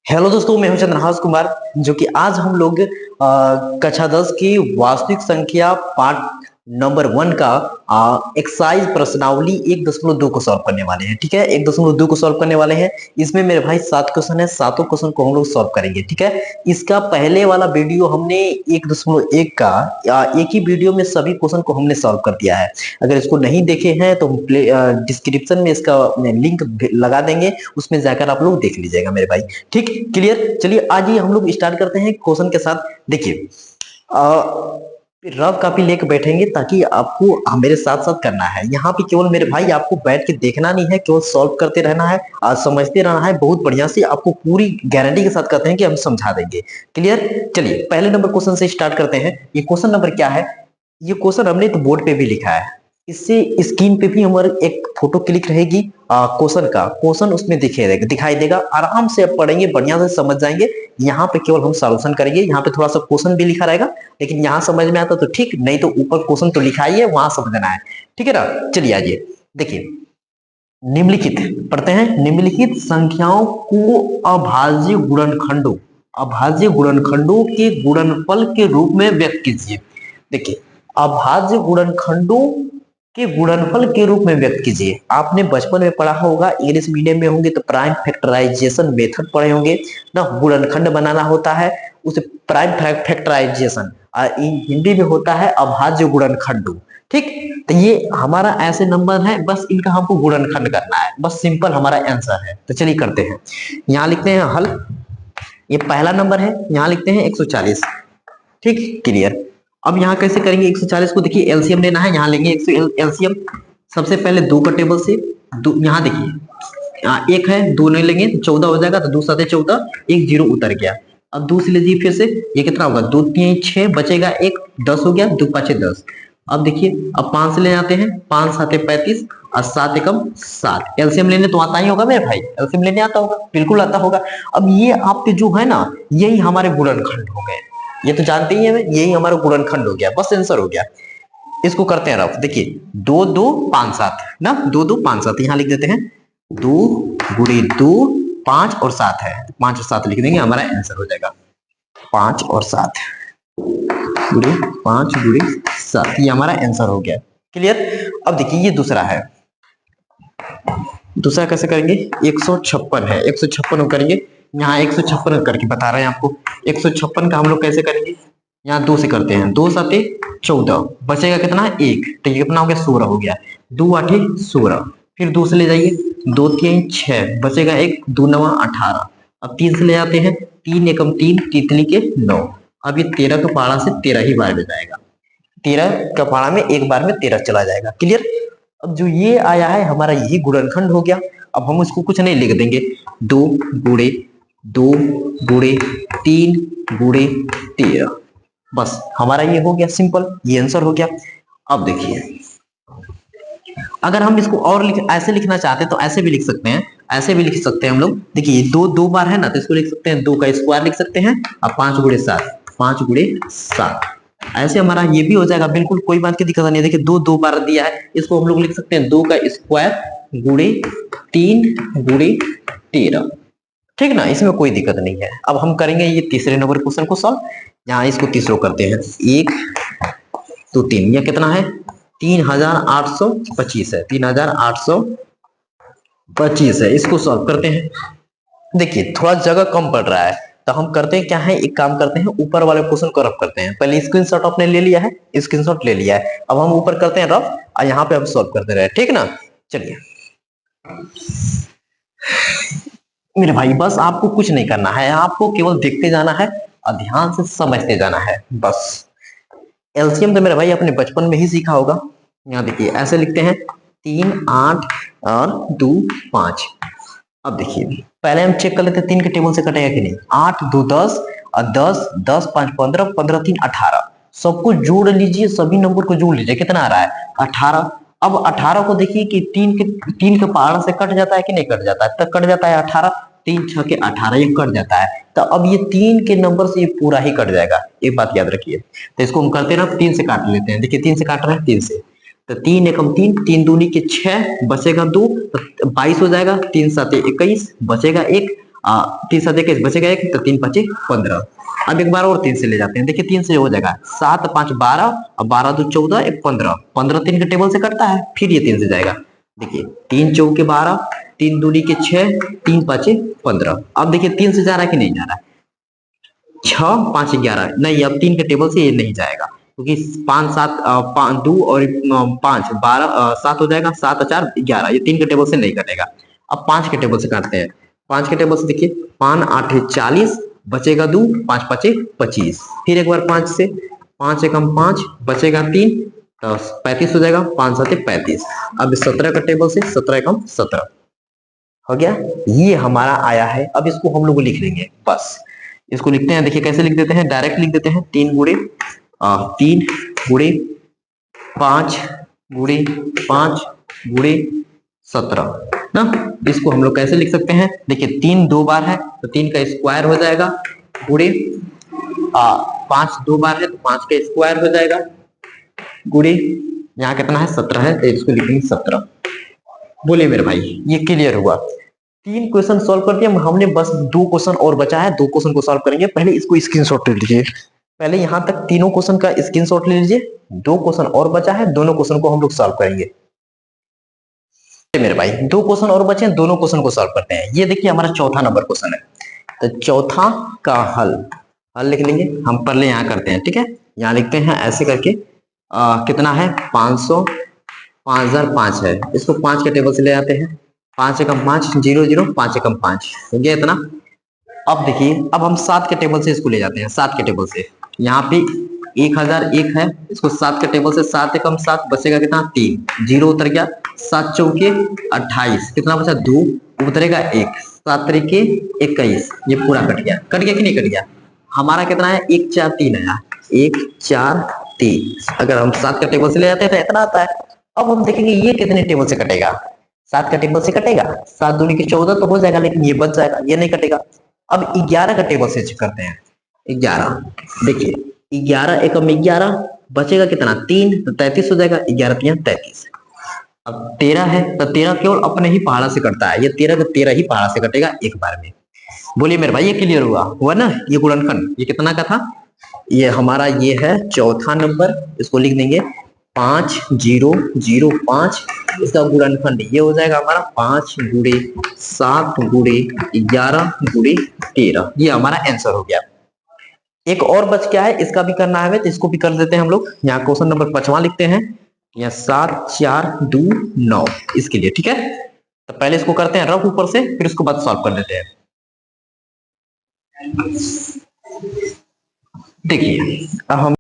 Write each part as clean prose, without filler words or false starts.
Hello दोस्तों, मैं हूं चंद्रहास कुमार। जो कि आज हम लोग कक्षा 10 की वास्तविक संख्या पार्ट नंबर 1 का एक्सरसाइज प्रश्नावली 1.2 को सॉल्व करने वाले हैं। ठीक है, 1.2 को सॉल्व करने वाले हैं। इसमें मेरे भाई 7 क्वेश्चन है, सातों क्वेश्चन को हम लोग सॉल्व करेंगे। ठीक है, इसका पहले वाला वीडियो हमने 1.1 का एक ही वीडियो में सभी क्वेश्चन को हमने सॉल्व कर दिया है। अगर इसको नहीं देखे हैं तो डिस्क्रिप्शन में इसका लिंक लगा देंगे, उसमें जाकर आप लोग देख लीजिएगा मेरे भाई। ठीक, क्लियर। चलिए आज ही हम लोग स्टार्ट करते हैं क्वेश्चन के साथ। देखिए, रफ कॉपी लेके बैठेंगे ताकि आपको मेरे साथ साथ करना है। यहाँ पे केवल मेरे भाई आपको बैठ के देखना नहीं है, केवल सॉल्व करते रहना है, आज समझते रहना है। बहुत बढ़िया से आपको पूरी गारंटी के साथ कहते हैं कि हम समझा देंगे। क्लियर। चलिए पहले नंबर क्वेश्चन से स्टार्ट करते हैं। ये क्वेश्चन नंबर क्या है? ये क्वेश्चन हमने तो बोर्ड पे भी लिखा है, इससे स्क्रीन पे भी हमारे एक फोटो क्लिक रहेगी क्वेश्चन का। क्वेश्चन उसमें दिखाई देगा। आराम से आप पढ़ेंगे, बढ़िया से समझ जाएंगे। यहाँ पे केवल हम सॉल्यूशन करेंगे। यहाँ पे थोड़ा सा क्वेश्चन भी लिखा रहेगा, लेकिन यहाँ समझ में आता तो ठीक, नहीं तो ऊपर क्वेश्चन तो लिखा ही है, वहां समझना है। ठीक है ना। चलिए आइए देखिए, निम्नलिखित पढ़ते हैं। निम्नलिखित संख्याओं को अभाज्य गुणनखंडों के गुणनफल के रूप में व्यक्त कीजिए। देखिए, अभाज्य गुणनखंडों के गुणनफल के रूप में व्यक्त कीजिए। आपने बचपन में पढ़ा होगा, इंग्लिश मीडियम में होंगे तो प्राइम फैक्टराइजेशन मेथड पढ़े होंगे ना। गुणनखंड बनाना होता है उसे प्राइम फैक्टराइजेशन, हिंदी में होता है अभाज्य गुणनखंड। ठीक, तो ये हमारा ऐसे नंबर है, बस इनका हमको गुणनखंड करना है, बस सिंपल हमारा आंसर है। तो चलिए करते हैं। यहाँ लिखते हैं हल। ये पहला नंबर है, यहाँ लिखते हैं 140। ठीक, क्लियर। अब यहाँ कैसे करेंगे 140 को? देखिए एलसीएम लेना है, यहाँ लेंगे एलसीएम। सबसे पहले 2 का टेबल से यहाँ देखिए, एक है, 2 नहीं लेंगे तो 14 हो जाएगा। तो 2 7 14, एक 0 उतर गया। अब 2 से लीजिए फिर से, ये कितना होगा? 2 3 6 बचेगा एक, 10 हो गया। 2 5 10। अब देखिए, अब 5 से ले जाते हैं, 5 7 35 और 7 एकम 7। एलसीएम लेने तो आता ही होगा मेरे भाई, एलसीएम लेने आता होगा, बिल्कुल आता होगा। अब ये आपके जो है ना, यही हमारे गुणनखंड हो गए। ये तो जानते ही है, यही हमारा गुणनखंड हो गया, बस आंसर हो गया। इसको करते हैं रफ। देखिए 2 2 5 7 ना, 2 2 5 7 यहाँ लिख देते हैं। 2 गुणे 2 5 और 7 है, 5 और 7 लिख देंगे, हमारा आंसर हो जाएगा 5 और 7 गुणे 5 गुणे 7, ये हमारा आंसर हो गया। क्लियर। अब देखिए ये दूसरा है। दूसरा कैसे करेंगे? 156 है, 156 करेंगे। यहाँ 156 करके बता रहे हैं आपको। 156 का हम लोग कैसे करेंगे? यहाँ 2 से करते हैं, 2 7 14, बचेगा कितना? 1। तो ये कितना हो गया? 16 हो गया। 2 8 16। फिर 2 से ले जाइए, 2 3 6, बचेगा 1, 2 9 18। अब 3 से ले जाते हैं, 3 एकम 3, तितली के 9। अब ये 13 का पारा से 13 ही बार में जाएगा, 13 का पारा में एक बार में 13 चला जाएगा। क्लियर। अब जो ये आया है हमारा, यही गुणनखंड हो गया। अब हम उसको कुछ नहीं लिख देंगे, 2 गुणे 2 गुणे 3 गुणे 13, बस हमारा ये हो गया सिंपल, ये आंसर हो गया। अब देखिए, अगर हम इसको और ऐसे लिखना चाहते हैं तो ऐसे भी लिख सकते हैं, ऐसे भी लिख सकते हैं हम लोग। देखिए 2 2 बार है ना, तो इसको लिख सकते हैं 2 का स्क्वायर लिख सकते हैं, और 5 गुणे 7, 5 गुणे 7, ऐसे हमारा ये भी हो जाएगा। बिल्कुल कोई बात की दिक्कत नहीं है। देखिए 2 2 बार दिया है, इसको हम लोग लिख सकते हैं 2 का स्क्वायर गुणे 3 गुणे 13। ठीक ना, इसमें कोई दिक्कत नहीं है। अब हम करेंगे ये तीसरे नंबर क्वेश्चन को सॉल्व। यहाँ इसको तीसरा करते हैं, 1 2 3, ये कितना है? 3825 है, 3825 है। इसको सॉल्व करते हैं। देखिए थोड़ा जगह कम पड़ रहा है, तो हम करते हैं क्या है, एक काम करते हैं, ऊपर वाले क्वेश्चन को रफ करते हैं। पहले स्क्रीनशॉट आपने ले लिया है, स्क्रीनशॉट ले लिया है। अब हम ऊपर करते हैं रफ, और यहाँ पे हम सॉल्व करते रहे। ठीक ना। चलिए मेरे भाई, बस आपको कुछ नहीं करना है, आपको केवल देखते जाना है और ध्यान से समझते जाना है बस। एलसीएम तो मेरे भाई अपने बचपन में ही सीखा होगा। यहाँ देखिए ऐसे लिखते हैं, 3 8 और 2 5। अब देखिए पहले हम चेक कर लेते हैं 3 के टेबल से कटेगा कि नहीं। 8 2 10 और 10 10 5 15, 15 3 18। सबको जोड़ लीजिए, सभी नंबर को जोड़ लीजिए, कितना आ रहा है? 18। अब 18 को देखिए कि 3 के पहाड़ से कट जाता है कि नहीं कट जाता है? तब कट जाता है 18, 3 6 के 18, ये कट जाता है। तो अब ये 3 के नंबर से ये पूरा ही कट जाएगा, एक बात याद रखिए। तो इसको हम करते हैं ना, 3 से काट लेते हैं। देखिए 3 से काट रहे हैं, 3 से, तो 3 एकम 3, 3 दूनी के 6, बचेगा 2, तो 22 हो जाएगा। 3 7 21, बचेगा 1, 30 अधिक बचेगा 1, तो 3 5 15। अब एक बार और 3 से ले जाते हैं। देखिए 3 से हो जाएगा 7 5 12 और 12 2 14 1 15। 15 3 के टेबल से कटता है, फिर ये 3 से जाएगा। देखिए 3 चौके 12, 3 दूनी के 6, 3 5 15। अब देखिए 3 से जा रहा है कि नहीं जा रहा है? 6 5 11 नहीं, अब 3 के टेबल से ये नहीं जाएगा, क्योंकि 5 7 5 2 और 5 12 7 हो जाएगा, 7 4 11, ये 3 के टेबल से नहीं कटेगा। अब 5 के टेबल से काटते हैं। 5 के टेबल से देखिए 5 8 40, बचेगा 2, 5 5 25। फिर एक बार 5 से, 5 एकम 5, बचेगा 3, तो 35 हो जाएगा, 5 7 35। अब 17 का टेबल से 17 एकम 17 हो गया। ये हमारा आया है। अब इसको हम लोग लिख लेंगे, बस इसको लिखते हैं। देखिए कैसे लिख देते हैं, डायरेक्ट लिख देते हैं। 3 गुणे 3 गुणे 5 गुणे 5 गुणे 17 ना। इसको हम लोग कैसे लिख सकते हैं? देखिए 3 2 बार है तो 3 का स्क्वायर हो जाएगा, गुणे 5 2 बार है तो 5 का स्क्वायर हो जाएगा, गुणे यहाँ कितना है 17 है तो इसको लिखेंगे 17। बोलिए मेरे भाई, ये क्लियर हुआ? 3 क्वेश्चन सॉल्व कर दिया हमने, बस 2 क्वेश्चन और बचा है। 2 क्वेश्चन को सॉल्व करेंगे। पहले इसको स्क्रीनशॉट ले लीजिए, पहले यहां तक तीनों क्वेश्चन का स्क्रीनशॉट ले लीजिए। 2 क्वेश्चन और बचा है, दोनों क्वेश्चन को हम लोग सॉल्व करेंगे। मेरे भाई 2 क्वेश्चन और बचे हैं, दोनों क्वेश्चन को सॉल्व करते हैं। ये देखिए हमारा चौथा नंबर क्वेश्चन है, तो चौथा का हल लिख लेंगे हम। पहले यहाँ करते हैं, ठीक है। यहाँ लिखते हैं ऐसे करके, कितना है 500 5005 है, इसको 5 के टेबल से ले आते हैं। 5 एकम 5 0 0, 5 एकम 5 हो गया इतना। अब देखिए, अब हम 7 के टेबल से इसको ले जाते हैं। 7 के टेबल से यहाँ पे 1001 है, इसको 7 के टेबल से 7 एकम 7, बचेगा कितना 3, 0 उतर गया, 7 चौके 28, कितना बचा 2, उतरेगा 1, 7 तरीके 21, ये पूरा कट गया कि नहीं कट गया? हमारा कितना है 1 4 3 आया, 1 4 3। अगर हम 7 के टेबल से ले जाते हैं तो इतना आता है। अब हम देखेंगे ये कितने टेबल से कटेगा। 7 का टेबल से कटेगा, 7 दूनी के 14 तो हो जाएगा, लेकिन ये बच जाएगा, ये नहीं कटेगा। अब 11 का टेबल से चेक करते हैं। 11 देखिए 11 एकम 11, बचेगा कितना 3, तो 33 हो जाएगा, 11 3 33। अब 13 है तो 13 केवल अपने ही पहाड़ा से कटता है, ये 13 का 13 ही पहाड़ा से कटेगा एक बार में। बोलिए मेरे भाई, ये क्लियर हुआ ना? ये गुणनखंड ये कितना का था? ये हमारा ये है चौथा नंबर, इसको लिख देंगे 5 0 0 5। इसका गुणनखंड ये हो जाएगा हमारा 5 गुणे 7 गुणे 11 गुणे 13। ये हमारा आंसर हो गया। एक और बच गया है, इसका भी करना है तो इसको भी कर देते हैं हम लोग। यहाँ क्वेश्चन नंबर 5वां लिखते हैं, यहाँ 7 4 2 9 इसके लिए, ठीक है। तो पहले इसको करते हैं रफ ऊपर से, फिर इसको बाद सॉल्व कर देते हैं। देखिए अब हम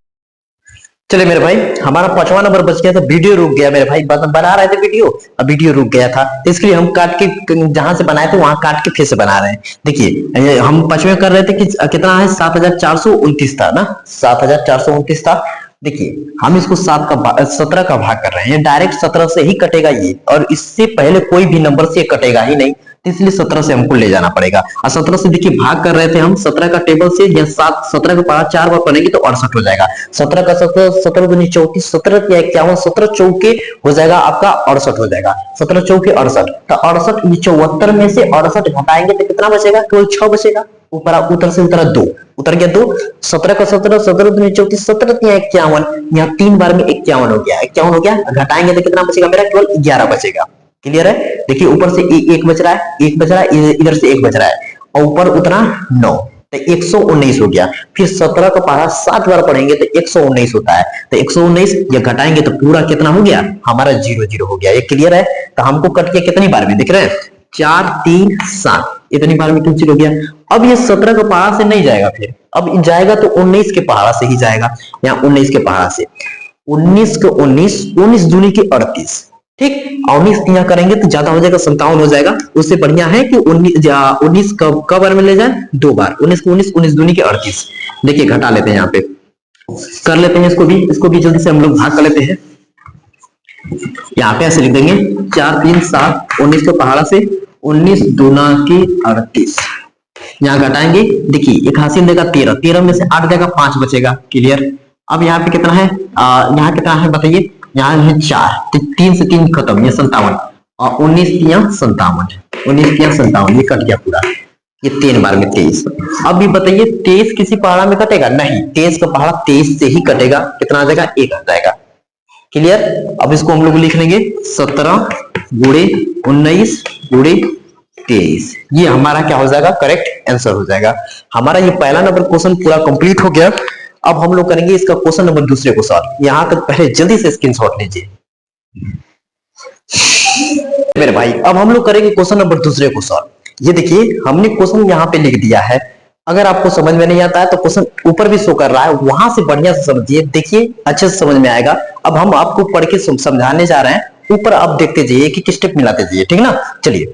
चले मेरे भाई, हमारा 5वां नंबर बच गया था। वीडियो रुक गया मेरे भाई, बना रहे थे वीडियो, अब वीडियो रुक गया था, इसके लिए हम काट के जहां से बनाए थे वहां काट के फिर से बना रहे हैं। देखिए हम 5वें कर रहे थे कि कितना है 7429 था ना, 7429 था। देखिए हम इसको 17 का भाग कर रहे हैं, डायरेक्ट 17 से ही कटेगा ये, और इससे पहले कोई भी नंबर से कटेगा ही नहीं, इसलिए 17 से हमको ले जाना पड़ेगा। और 17 से देखिए भाग कर रहे थे हम, 17 का टेबल से या 17 का 4 बार पढ़ेंगे तो 68 हो जाएगा। 17 का 17 दूनी 34, 17 या 51, 17 चौके हो जाएगा आपका 68 हो जाएगा, 17 चौके 68। तो 68 74 में से 68 घटाएंगे तो कितना बचेगा? केवल 6 बचेगा। ऊपर उतर से उतरा 2, उतर गया 2। 17 का 17, 17 दूनी 34, 17 या 51, यहाँ 3 बार में 51 हो गया, 51 हो गया। घटाएंगे तो कितना बचेगा मेरा? केवल 11 बचेगा। क्लियर है? देखिए ऊपर से 1 बच रहा है, 1 बच रहा है, इधर से 1 बच रहा है, और ऊपर उतना 9, तो 119 हो गया। फिर 17 का पहाड़ा 7 बार पढ़ेंगे तो 119 होता है, तो 119 ये घटाएंगे तो पूरा कितना हो गया? हमारा 0 0 हो गया। ये क्लियर है? तो हमको कट के कितनी बार में दिख रहे हैं? 4 3 7, इतनी बार में कैंसिल हो गया। अब ये 17 का पहाड़ा से नहीं जाएगा, फिर अब जाएगा तो 19 के पहाड़ा से ही जाएगा। यहाँ 19 के पहाड़ा से 19 के 19 दूनी के 38, ठीक। 19 यहाँ करेंगे तो ज्यादा हो जाएगा, 57 हो जाएगा। उससे बढ़िया है कि 19 कब बार में ले जाए? 2 बार। 19 को 19 दूनी के 38। देखिए घटा लेते हैं, यहाँ पे कर लेते हैं इसको भी जल्दी से हम लोग भाग कर लेते हैं। यहाँ पे ऐसे लिख देंगे 4 3 7, 19 के पहाड़ा से 19 दूना के 38। यहाँ घटाएंगे, देखिए एक हासिल देगा 13, 13 में से 8 देगा, 5 बचेगा। क्लियर? अब यहाँ पे कितना है? यहाँ कितना है बताइए? यहाँ है 4, तो 3 से 3 खत्म, ये 57, और 19 3 57, 19 3 57, ये कट गया पूरा। ये 3 बार में 23। अब ये बताइए 23 किसी पहाड़ा में कटेगा? नहीं, 23 का पहाड़ा 23 से ही कटेगा। कितना आ जाएगा? 1 आ जाएगा। क्लियर? अब इसको हम लोग लिख लेंगे 17 गुणे 19 गुणे 23। ये हमारा क्या हो जाएगा? करेक्ट आंसर हो जाएगा। हमारा ये पहला नंबर क्वेश्चन पूरा कंप्लीट हो गया। अब हम लोग करेंगे इसका क्वेश्चन नंबर दूसरे को सॉल्व। यहां तक पहले जल्दी से स्क्रीनशॉट लीजिए मेरे भाई। अब हम लोग करेंगे क्वेश्चन नंबर दूसरे को सॉल्व। ये देखिए हमने क्वेश्चन यहाँ पे लिख दिया है। अगर आपको समझ में नहीं आता है तो क्वेश्चन ऊपर भी शो कर रहा है, वहां से बढ़िया से समझिए, देखिए अच्छे से समझ में आएगा। अब हम आपको पढ़ के समझाने जा रहे हैं, ऊपर आप देखते जाइए कि किस स्टेप मिलाते जाइए, ठीक ना। चलिए,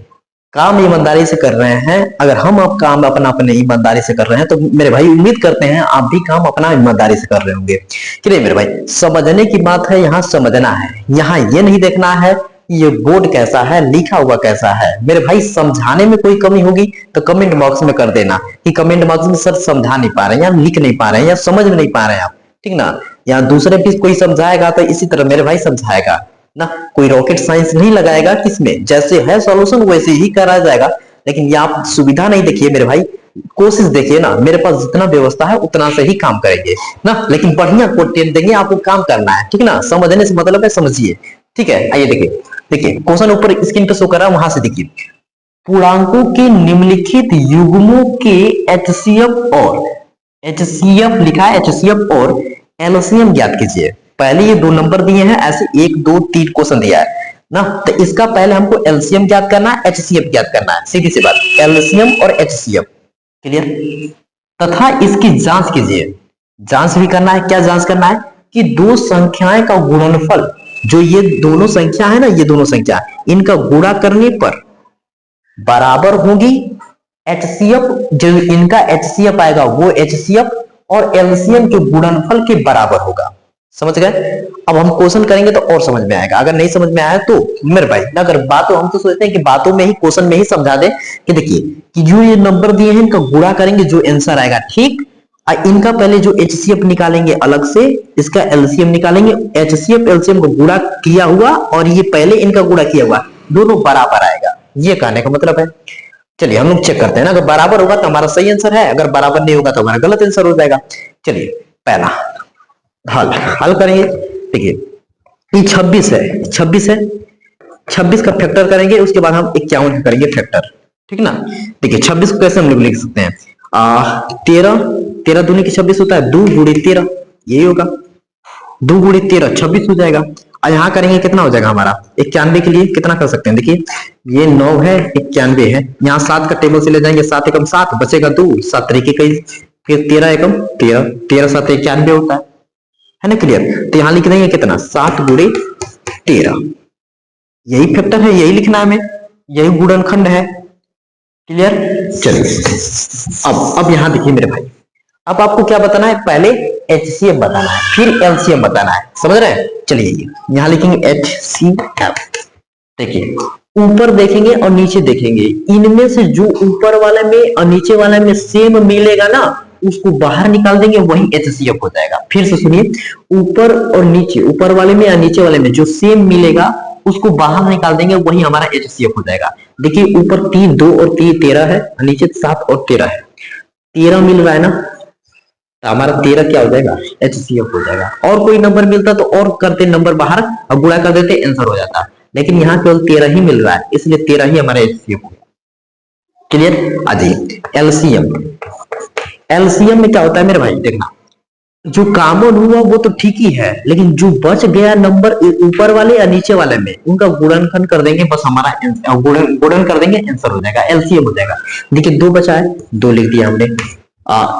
काम ईमानदारी से कर रहे हैं। अगर हम आप काम अपना अपने ईमानदारी से कर रहे हैं तो मेरे भाई उम्मीद करते हैं आप भी काम अपना ईमानदारी से कर रहे होंगे। चलिए मेरे भाई, समझने की बात है, यहाँ समझना है। यहाँ ये नहीं देखना है ये बोर्ड कैसा है, लिखा हुआ कैसा है। मेरे भाई समझाने में कोई कमी होगी तो कमेंट बॉक्स में कर देना कि कमेंट बॉक्स में सर समझा नहीं पा रहे हैं या लिख नहीं पा रहे हैं या समझ में नहीं पा रहे हैं आप, ठीक ना। यहाँ दूसरे भी कोई समझाएगा तो इसी तरह मेरे भाई समझाएगा ना, कोई रॉकेट साइंस नहीं लगाएगा किसमें, जैसे है सॉल्यूशन वैसे ही करा जाएगा। लेकिन ये आप सुविधा नहीं देखिए मेरे भाई, कोशिश देखिए ना, मेरे पास जितना व्यवस्था है उतना से ही काम करेंगे ना, लेकिन बढ़िया कंटेंट देंगे, आपको काम करना है, ठीक ना। समझने से मतलब है समझिए, ठीक है। आइए देखिए, देखिए क्वेश्चन ऊपर स्क्रीन पे शो कर रहा है, वहां से देखिए। पूर्णांकों के निम्नलिखित युग्मों के एचसीएफ और एचसीएफ लिखा है, एचसीएफ और एलसीएम ज्ञात कीजिए। पहले ये 2 नंबर दिए हैं, ऐसे 1 2 3 क्वेश्चन दिया है ना, तो इसका पहले हमको एलसीएम ज्ञात करना है, एचसीएफ ज्ञात करना है, सीधी सी बात, एलसीएम और एचसीएफ। क्लियर? तथा इसकी जांच कीजिए। जांच भी करना है, क्या जांच करना है कि दो संख्याएं का गुणनफल, जो ये दोनों संख्या है ना, ये दोनों संख्या, इनका गुणा करने पर बराबर होगी एचसीएफ, जो इनका एचसीएफ आएगा वो एचसीएफ और एलसीएम के गुणनफल के बराबर होगा। समझ गए? अब हम क्वेश्चन करेंगे तो और समझ में आएगा। अगर नहीं समझ में आया तो मेरे भाई, अगर बातों, हम तो सोचते हैं कि बातों में ही क्वेश्चन में ही समझा दे कि देखिए कि जो ये नंबर दिए हैं इनका गुणा करेंगे, जो आंसर आएगा, ठीक। इनका पहले जो एचसीएफ निकालेंगे अलग से, इसका एलसीएम निकालेंगे, एचसीएफ एलसीएम को गुणा किया हुआ और ये पहले इनका गुणा किया हुआ, दोनों बराबर आएगा, ये कहने का मतलब है। चलिए हम लोग चेक करते हैं ना, अगर बराबर होगा तो हमारा सही आंसर है, अगर बराबर नहीं होगा तो हमारा गलत आंसर हो जाएगा। चलिए पहला हल करेंगे। देखिए ये 26 है, 26 है, 26 का फैक्टर करेंगे, उसके बाद हम 51 का करेंगे फैक्टर, ठीक ना। देखिए 26 को कैसे हम लोग लिख सकते हैं, 13 दूनी की 26 होता है, 2 गुणे 13, यही होगा, 2 गुणे 13 26 हो जाएगा। और यहाँ करेंगे कितना हो जाएगा हमारा, 91 के लिए कितना कर सकते हैं, देखिए ये 9 है, 91 है, यहाँ 7 का टेबल से ले जाएंगे, 7 एकम 7 बचेगा 2, 7 तरीके कई, फिर 13 एकम 13, 13 7 91 होता है ना। क्लियर? तो यहाँ लिख देंगे कितना, 7 गुणे 13, यही फैक्टर है, यही लिखना है हमें, यही गुणनखंड है। क्लियर? चलिए अब यहाँ देखिए मेरे भाई, अब आपको क्या बताना है, पहले एचसीएफ बताना है, फिर एलसीएम बताना है, समझ रहे हैं। चलिए यहाँ लिखेंगे एचसीएफ। देखिए ऊपर देखेंगे और नीचे देखेंगे, इनमें से जो ऊपर वाले में और नीचे वाले में सेम मिलेगा ना, उसको बाहर निकाल देंगे, वही एचसीएफ हो जाएगा। फिर से सुनिए, ऊपर और नीचे, ऊपर वाले में या नीचे वाले में जो सेम मिलेगा उसको बाहर निकाल देंगे, वही हमारा एचसीएफ हो जाएगा। देखिए ऊपर 3 2 और 3 13 है, नीचे 7 और 13 है, 13 मिल रहा है ना, तो हमारा 13 क्या हो जाएगा, एचसीएफ हो जाएगा। और कोई नंबर मिलता तो और करते नंबर बाहर और गुणा कर देते, आंसर हो जाता, लेकिन यहाँ केवल 13 ही मिल रहा है, इसलिए 13 ही हमारा एचसीएफ हो गया। क्लियर? आ जाइए एलसीएम। एलसीएम में क्या होता है मेरे भाई, देखना जो कॉमन हुआ वो तो ठीक ही है, लेकिन जो बच गया नंबर ऊपर वाले या नीचे वाले में, उनका गुणनखंड कर देंगे, बस हमारा गुणन कर देंगे, आंसर हो जाएगा, एलसीएम हो जाएगा। देखिए 2 बचा है, 2 लिख दिया हमने,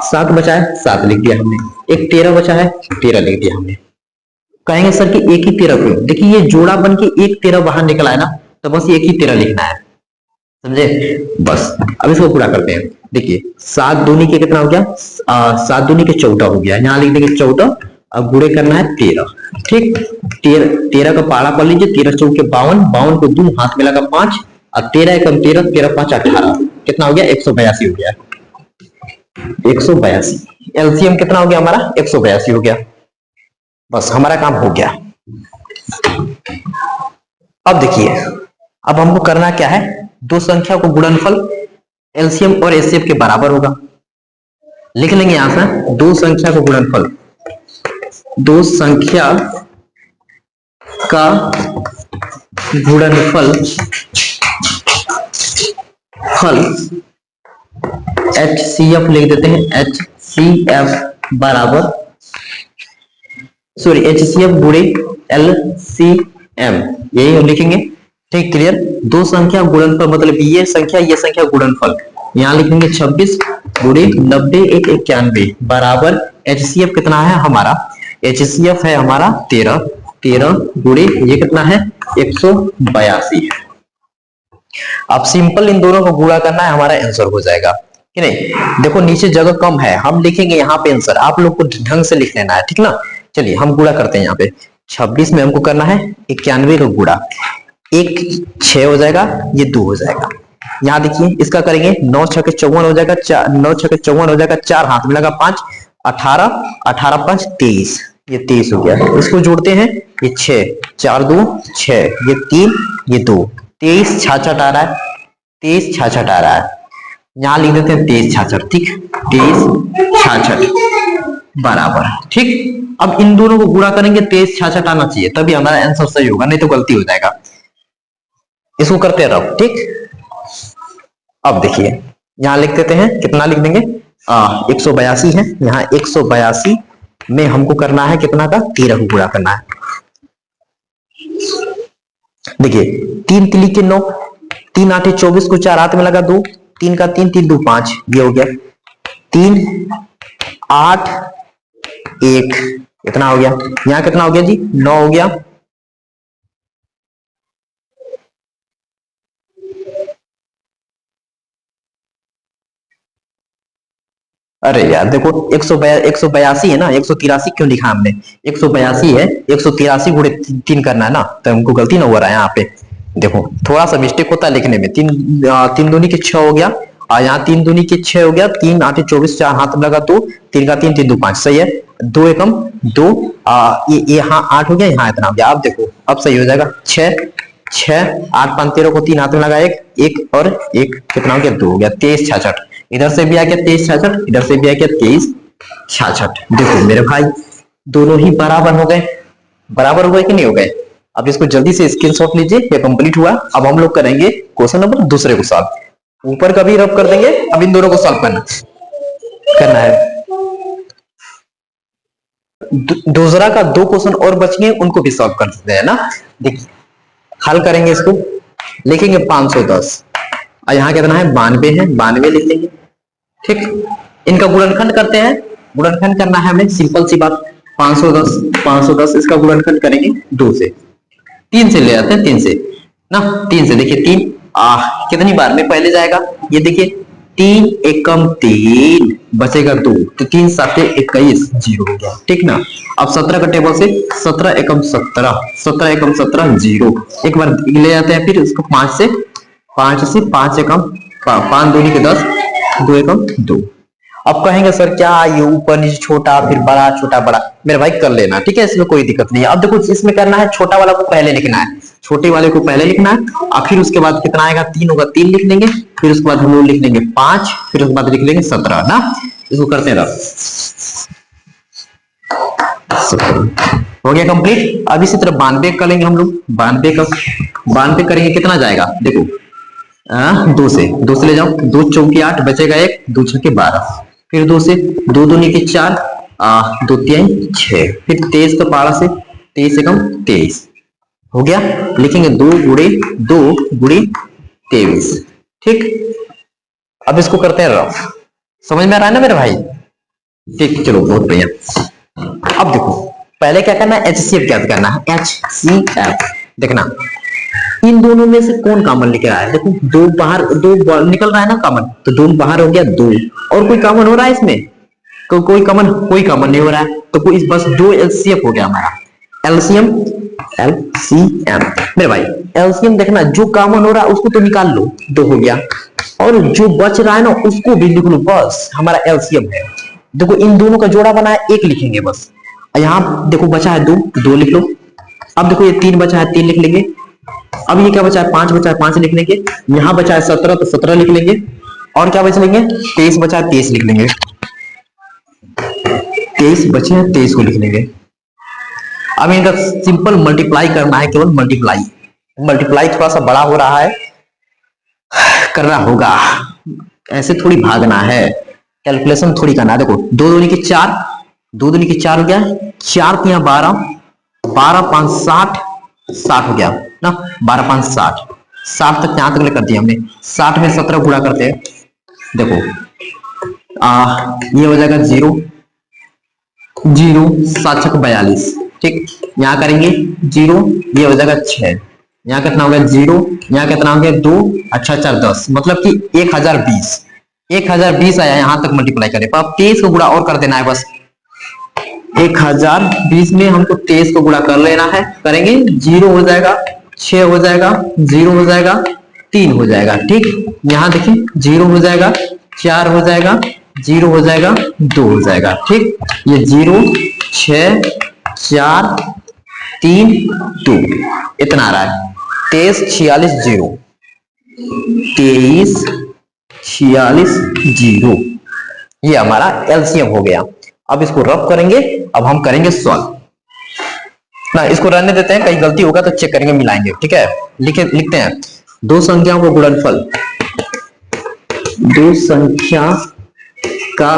7 बचा है, 7 लिख दिया हमने, एक 13 बचा है, 13 लिख दिया हमने। कहेंगे सर कि एक ही 13 क्यों, देखिए ये जोड़ा बन के एक 13 बाहर निकला है ना, तो बस एक ही 13 लिखना है, समझे। बस अब इसको पूरा करते हैं। देखिए 7 दूनी के कितना हो गया, 7 दूनी के 14 हो गया, यहाँ लिख देंगे 14, अब गुणे करना है 13, ठीक। 13 का पारा पढ़ लीजिए, 13 चौके 52, 52 को 2 हाथ में लगा 5, और 13 एकम 13, 13 5 18, कितना हो गया, 182 हो गया, 182। एलसीएम कितना हो गया हमारा, 182 हो गया, बस हमारा काम हो गया। अब देखिए, अब हमको करना क्या है, दो संख्या को गुणनफल एलसीएम और एचसीएफ के बराबर होगा। लिख लेंगे यहां से दो संख्या का गुणनफल, दो संख्या का गुणनफल HCF लिख देते हैं, HCF बराबर, सॉरी HCF गुणे LCM, यही हम लिखेंगे। ठीक, क्लियर। दो संख्या गुणनफल मतलब ये संख्या गुणनफल, यहाँ लिखेंगे 26 गुणे 90 1 91 बराबर HCF कितना है हमारा, HCF है हमारा 13 गुणे ये कितना है 182। अब सिंपल इन दोनों को गुणा करना है, हमारा आंसर हो जाएगा कि नहीं। देखो नीचे जगह कम है, हम लिखेंगे यहाँ पे आंसर, आप लोग को ढंग से लिख लेना है, ठीक ना। चलिए हम गुणा करते हैं। यहाँ पे 26 में हमको करना है 91 का गुणा, 1 6 हो जाएगा, ये 2 हो जाएगा। यहाँ देखिए इसका करेंगे 9 6 54 हो जाएगा, 9 6 54 हो जाएगा, 4 हाथ में लगा 5 18 18 5 23, ये 23 हो गया। इसको जोड़ते हैं, ये 6 4 2 6, ये 3 ये 2, 23 66 आ रहा है, 23 66 आ रहा है। यहाँ लिख देते हैं 23 66, ठीक, 23 66 बराबर। ठीक, अब इन दोनों को गुणा करेंगे, 23 66 आना चाहिए, तभी हमारा आंसर सही होगा, नहीं तो गलती हो जाएगा। इसको करते रहो, ठीक। अब देखिए यहाँ लिख देते हैं, कितना लिख देंगे 182 है, यहाँ 182 में हमको करना है कितना का 13 को गुणा करना है। देखिए 3 3 के 9, 3 8 24 को 4 हाथ में लगा 2, 3 का 3 3 2 5, ये हो गया 3 8 1, कितना हो गया, यहाँ कितना हो गया जी 9 हो गया। अरे यार देखो 182 है ना, 183 क्यों लिखा हमने, 182 है, 183 गुणे 3 करना है ना, तो हमको गलती ना हो रहा है यहाँ पे। देखो थोड़ा सा मिस्टेक होता है लिखने में, 3 दूनी के 6 हो गया, और यहाँ 3 दूनी के 6 हो गया, 3 8 24 4 हाथ में लगा 2, 3 का 3 3 2 5, सही है, 2 एकम 2, ये यहाँ 8 हो गया, यहाँ इतना हो गया। अब देखो अब सही हो जाएगा, 6 6 8 5 13 को 3 हाथ में लगा 1 और 1 कितना हो गया 2 हो गया, 23 66, इधर से भी आ गया 23 66, इधर से भी आ गया 23 66। देखो मेरे भाई दोनों ही बराबर हो गए, बराबर हो गए कि नहीं हो गए। अब इसको जल्दी से स्क्रीनशॉट लीजिए, ये कंप्लीट हुआ। अब हम लोग करेंगे क्वेश्चन नंबर दूसरे को सॉल्व, ऊपर का भी रब कर देंगे, अब इन दोनों को सॉल्व करना है। दूसरा का 2 क्वेश्चन और बच गए, उनको भी सॉल्व कर सकते हैं ना। देखिए हल करेंगे, इसको लिखेंगे 510, और यहाँ कितना है 92 है, 92 लिख लेंगे, ठीक। इनका गुणनखंड करते हैं, गुणनखंड करना है हमें, सिंपल सी बात, 510 इसका गुणनखंड करेंगे 2 से, 3 से ले आते हैं, 3 से ना, 3 से देखिए 3 कितनी बार में पहले जाएगा, ये देखिए 3 एकम 3 बचेगा 2, तो 3 7 21 0 हो गया, ठीक ना। अब 17 का टेबल से 17 एकम 17 17 एकम 17 0, एक बार ले जाते हैं, फिर इसको 5 से 5 एकम 5 दूनी के 10, 2 एकम 2। अब कहेंगे सर क्या ये ऊपर नीचे छोटा फिर बड़ा छोटा बड़ा, मेरे भाई कर लेना, ठीक है, इसमें कोई दिक्कत नहीं है। अब देखो इसमें करना है, छोटा वाला को पहले लिखना है, छोटे वाले को पहले लिखना है, और फिर उसके बाद कितना आएगा 3 होगा, 3 लिख लेंगे, फिर उसके बाद हम लोग लिख लेंगे 5, फिर उसके बाद लिख लेंगे 17 ना। इसको करते रहो, हो गया कंप्लीट। अब इसी तरह 92 कर लेंगे हम लोग, 92 करेंगे, कितना जाएगा देखो 2 से ले जाओ, 2 चौकी 8 बचेगा 1, 2 छक्के 12, फिर 2 से 2 दूनी के 4, 2 3 6, फिर 23 का 12 से 23 एकम 23 हो गया, लिखेंगे 2 गुणे 23, ठीक। अब इसको करते हैं रफ, समझ में आ रहा है ना मेरे भाई, ठीक, चलो बहुत बढ़िया। अब देखो पहले क्या करना है, HCF ज्ञात करना है, HCF देखना इन दोनों में से कौन कॉमन लेके आया है, देखो 2 बाहर, 2 निकल रहा है ना कॉमन, तो 2 बाहर हो गया 2, और कोई कॉमन हो रहा है इसमें, कोई कॉमन नहीं हो रहा है, तो कोई बस 2 LCF हो गया हमारा, LCM मेरे भाई LCM देखना, जो कॉमन हो रहा है उसको तो निकाल लो, 2 हो गया, और जो बच रहा है ना उसको भी लिख लो, बस हमारा LCM है। देखो इन दोनों का जोड़ा बना है 1 लिखेंगे बस, यहाँ देखो बचा है 2 लिख लो। अब देखो ये 3 बचा है 3 लिख लेंगे। अब ये क्या बचा है 5 बचा है 5 लिख लेंगे। यहाँ बचा है 17 तो 17 लिख लेंगे। और क्या बच लेंगे, 23 बचा 23 लिख लेंगे, 23 बचे 23 को लिख लेंगे। अब इनका सिंपल मल्टीप्लाई करना है, केवल मल्टीप्लाई। मल्टीप्लाई थोड़ा सा बड़ा हो रहा है, करना होगा, ऐसे थोड़ी भागना है, कैलकुलेशन थोड़ी करना है। देखो 2 दूनी की 4, 2 दूनी की 4 हो गया, 4 तिया 12, 12 5 60, 60 हो गया ना, 12 5 60, 60 तक यहां तक कर दिया हमने। 60 में 17 गुणा करते हैं, देखो ये हो जाएगा 0 0 7 6 42, ठीक। यहाँ करेंगे 0, ये हो जाएगा 6, यहाँ कितना हो गया 0, यहाँ कितना हो गया 2, अच्छा 4 10, मतलब कि 1020, 1020 आया, यहां तक मल्टीप्लाई करें। पर अब 23 को गुणा और कर देना है बस, 1020 में हमको 23 को गुणा कर लेना है, करेंगे 0 हो जाएगा, 6 हो जाएगा, 0 हो जाएगा, 3 हो जाएगा, ठीक। यहाँ देखिए 0 हो जाएगा, 4 हो जाएगा, 0 हो जाएगा, 2 हो जाएगा, ठीक। ये 0 6 4 3 2 इतना आ रहा है, 23 46 0, 23 46 0, ये हमारा एलसीएम हो गया। अब इसको रफ करेंगे, अब हम करेंगे सॉल्व ना, इसको रहने देते हैं, कहीं गलती होगा तो चेक करेंगे, मिलाएंगे, ठीक है। लिखते हैं, दो संख्याओं को गुणनफल, दो संख्या का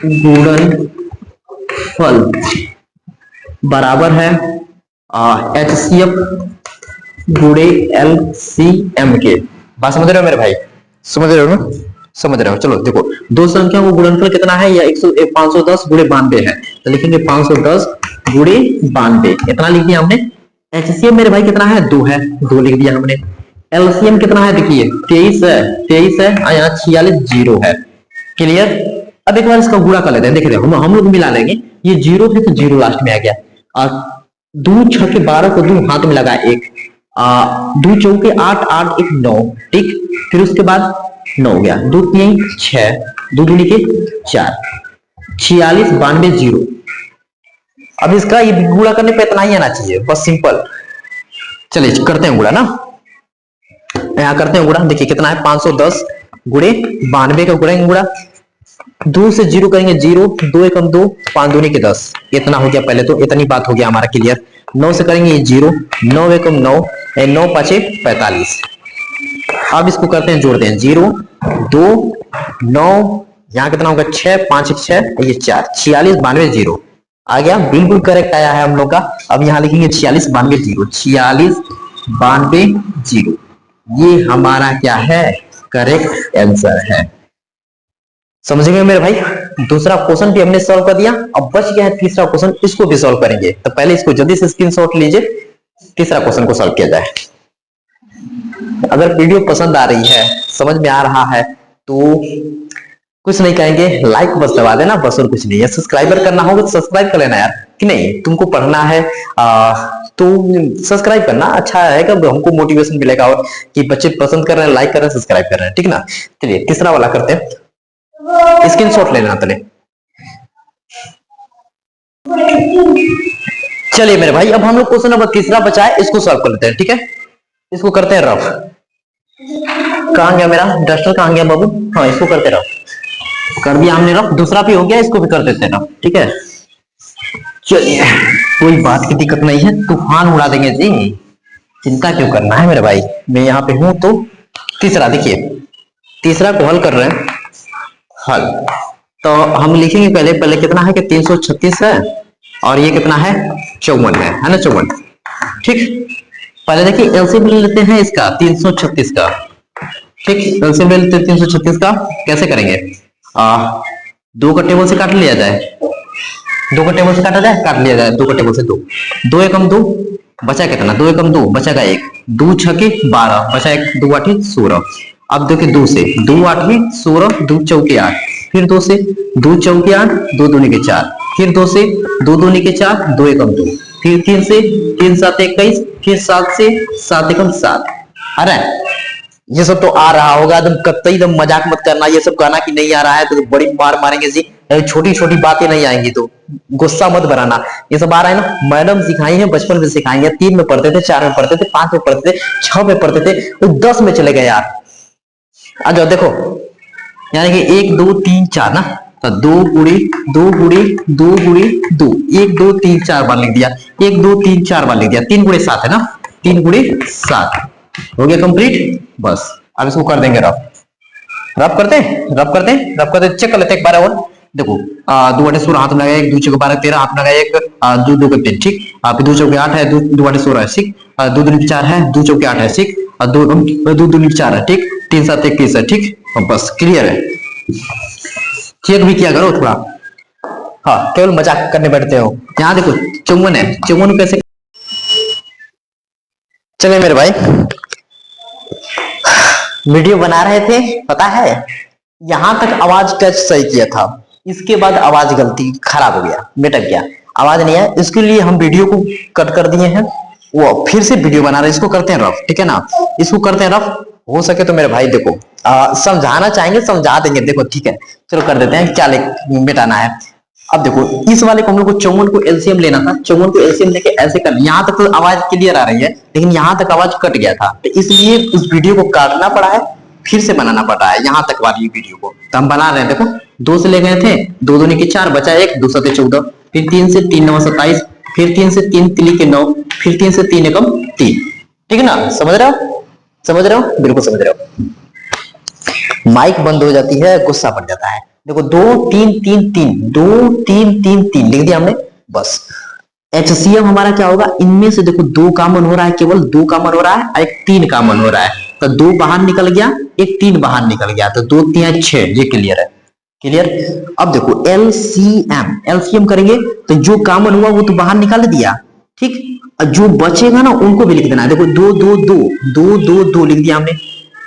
गुणनफल बराबर है HCF गुणे LCM के। बात समझ रहे हो मेरे भाई, समझ रहे हो ना, समझ रहे हो। चलो देखो, दो संख्याओं को गुणनफल कितना है, या 510 गुणे 92 है, तो लिखेंगे 510 गुणे 92, इतना लिख दिया हमने। HCF मेरे भाई कितना है, 2 है, 2 लिख दिया हमने। LCM कितना है, देखिए 23 है, 23 है, यहाँ 46 0 है, क्लियर। अब एक बार इसका गुणा कर लेते हैं, देखिए हम लोग मिला लेंगे, ये 0 है तो 0 लास्ट में आ गया, और 2 6 के 12 को 2 हाथ में लगा 1, 2 चौके 8 8 1 9, ठीक। फिर उसके बाद 9 हो गया, 2 3 6, 2 दूनी के 4, 46 92 0। अब इसका ये गुणा करने पे इतना ही आना चाहिए, बस सिंपल। चलिए करते हैं गुणा ना, यहां करते हैं गुणा, देखिए कितना है 510 गुणे 92 का करेंगे गुणा, 2 से 0 करेंगे 0, 2 एकम 2, 5 दूनी के 10, इतना हो गया, पहले तो इतनी बात हो गया हमारा क्लियर। 9 से करेंगे 0, 9 एकम 9, 9 5 45। अब इसको करते हैं, जोड़ते हैं 0 2 9, यहाँ कितना होगा 6 5 6, ये 4, 46 92 0 आ गया, बिल्कुल करेक्ट आया है हम लोग का। अब यहाँ लिखेंगे 46 92 0, 46 92 0, ये हमारा क्या है, करेक्ट आंसर है। समझ गए मेरे भाई। दूसरा क्वेश्चन भी हमने सॉल्व कर दिया, अब बच गया है तीसरा क्वेश्चन, इसको भी सॉल्व करेंगे। तो पहले इसको जल्दी से स्क्रीनशॉट लीजिए, तीसरा क्वेश्चन को सॉल्व किया जाए। अगर वीडियो पसंद आ रही है, समझ में आ रहा है, तो कुछ नहीं कहेंगे, लाइक बस दबा देना, बस और कुछ नहीं है। सब्सक्राइबर करना होगा तो सब्सक्राइब कर लेना यार, कि नहीं, तुमको पढ़ना है तो सब्सक्राइब करना अच्छा है, कब हमको मोटिवेशन मिलेगा, और कि बच्चे पसंद कर रहे हैं, लाइक कर रहे हैं, सब्सक्राइब कर रहे हैं, ठीक ना। चलिए तीसरा वाला करते हैं, स्क्रीनशॉट ले लेना पहले। चलिए मेरे भाई, अब हम लोग क्वेश्चन नंबर तीसरा बचा है, इसको सॉल्व कर लेते हैं, ठीक है। इसको करते हैं रफ। कहां गया मेरा डस्टर, कहां गया बाबू, हाँ इसको करते रफ, कर दिया हमने रफ। दूसरा भी हो गया, इसको भी कर देते हैं रफ, ठीक है। चलिए कोई बात की दिक्कत नहीं है, तूफान उड़ा देंगे जी, चिंता क्यों करना है मेरे भाई, मैं यहाँ पे हूं। तो तीसरा देखिए, तीसरा को हल कर रहे हैं, हल तो हम लिखेंगे पहले, पहले कितना है कि 336 है, और ये कितना है 54 है ना, 54, ठीक। पहले देखिए एलसीएम ले लेते हैं इसका 336 का, ठीक। एलसीएम ले लेते हैं 336 का, कैसे करेंगे, 2 का टेबल से काट लिया जाए, 2 का टेबल से काटा जाए, काट लिया जाए, 2 का टेबल से 2, 2 एकम 2, बचा कितना, 2 एकम 2 बचेगा 1, 2 6 के 12, बचा 1, 2 8 16। अब देखिए 2 से 2 8 16, 2 चौके 8, फिर 2 से 2 चौके 8, 2 दूनी के 4, फिर 2 से 2 दूनी के 4, 2 एकम 2, फिर 3 से 3 7 21, फिर 7 से 7 एकम 7। अरे ये सब तो आ रहा होगा, एकदम कतई एकदम मजाक मत करना, ये सब कहना कि नहीं आ रहा है तो बड़ी मार मारेंगे जी, छोटी छोटी बातें नहीं आएंगी तो गुस्सा मत बनाना। ये सब आ रहा है ना, मैडम सिखाई है, बचपन से सिखाई है, 3 में पढ़ते थे, 4 में पढ़ते थे, 5 में पढ़ते थे, 6 में पढ़ते थे, 10 में चले गए यार। आ जाओ देखो, यानी कि 1 2 3 4 ना, तो 2 गुड़ी 2 गुड़ी 2 गुड़ी 2, 1 2 3 4 बार लिख दिया, 1 2 3 4 बार लिख दिया, 3 गुड़े 7 है ना, 3 गुड़े 7 हो गया कंप्लीट। बस अब इसको कर देंगे रफ। रफ करते हैं, रफ करते हैं, रफ करते चेक कर लेते हैं एक बार और। देखो 2 8 16 हाथ में लगाया, 1 2 6 12 13 हाथ में लगाया, 1 2 2 3 ठीक, आप 2 चौके 8 है, 2 8 16 है ठीक, 2 2 4 है, 2 चौके 8 है ठीक, 2 2 2 4 है ठीक, 3 7 21 है ठीक। बस क्लियर है, चेक भी किया करो थोड़ा। हाँ केवल मजाक करने बैठते हो। यहाँ देखो 54 है, 54 कैसे। चले मेरे भाई, वीडियो बना रहे थे, पता है यहां तक आवाज टच सही किया था, इसके बाद आवाज गलती खराब हो गया, मिटक गया, आवाज नहीं है, इसके लिए हम वीडियो को कट कर दिए हैं, वो फिर से वीडियो बना रहे हैं, इसको करते हैं रफ, ठीक है ना, इसको करते हैं रफ। हो सके तो मेरे भाई देखो समझाना चाहेंगे समझा देंगे, देखो ठीक है चलो कर देते हैं, क्या मिटाना है। अब देखो इस वाले को हम लोग को 54 को एलसीएम लेना था, 54 को एलसीएम लेके ऐसे कर, यहाँ तक तो आवाज क्लियर आ रही है, लेकिन यहाँ तक आवाज कट गया था, तो इसलिए उस वीडियो को काटना पड़ा है, फिर से बनाना पड़ा है यहाँ तक वाली वीडियो को। तो हम बना रहे हैं, देखो 2 से ले गए थे, 2 2 के 4 बचा 1, 2 7 14, फिर 3 से 3 9 27, फिर 3 से 3 3 के 9, फिर 3 से 3 एकम 3, ठीक है ना, समझ रहे हो, समझ रहे हो, बिल्कुल समझ रहे हो। माइक बंद हो जाती है, गुस्सा बढ़ जाता है। देखो 2 3 3 3, 2 3 3 3 लिख दिया हमने, बस एचसीएम हमारा क्या होगा, इनमें से देखो 2 कॉमन हो रहा है, केवल 2 कॉमन हो रहा है और एक 3 कॉमन हो रहा है, तो 2 बाहर निकल गया, एक 3 बाहर निकल गया, तो 2 3 6, ये क्लियर है, क्लियर। अब देखो एलसीएम, एलसीएम करेंगे तो जो कॉमन हुआ वो तो बाहर निकाल दिया, ठीक, जो बचेगा ना उनको भी लिख देना है। देखो 2 2 2 2 2 2 लिख दिया हमने।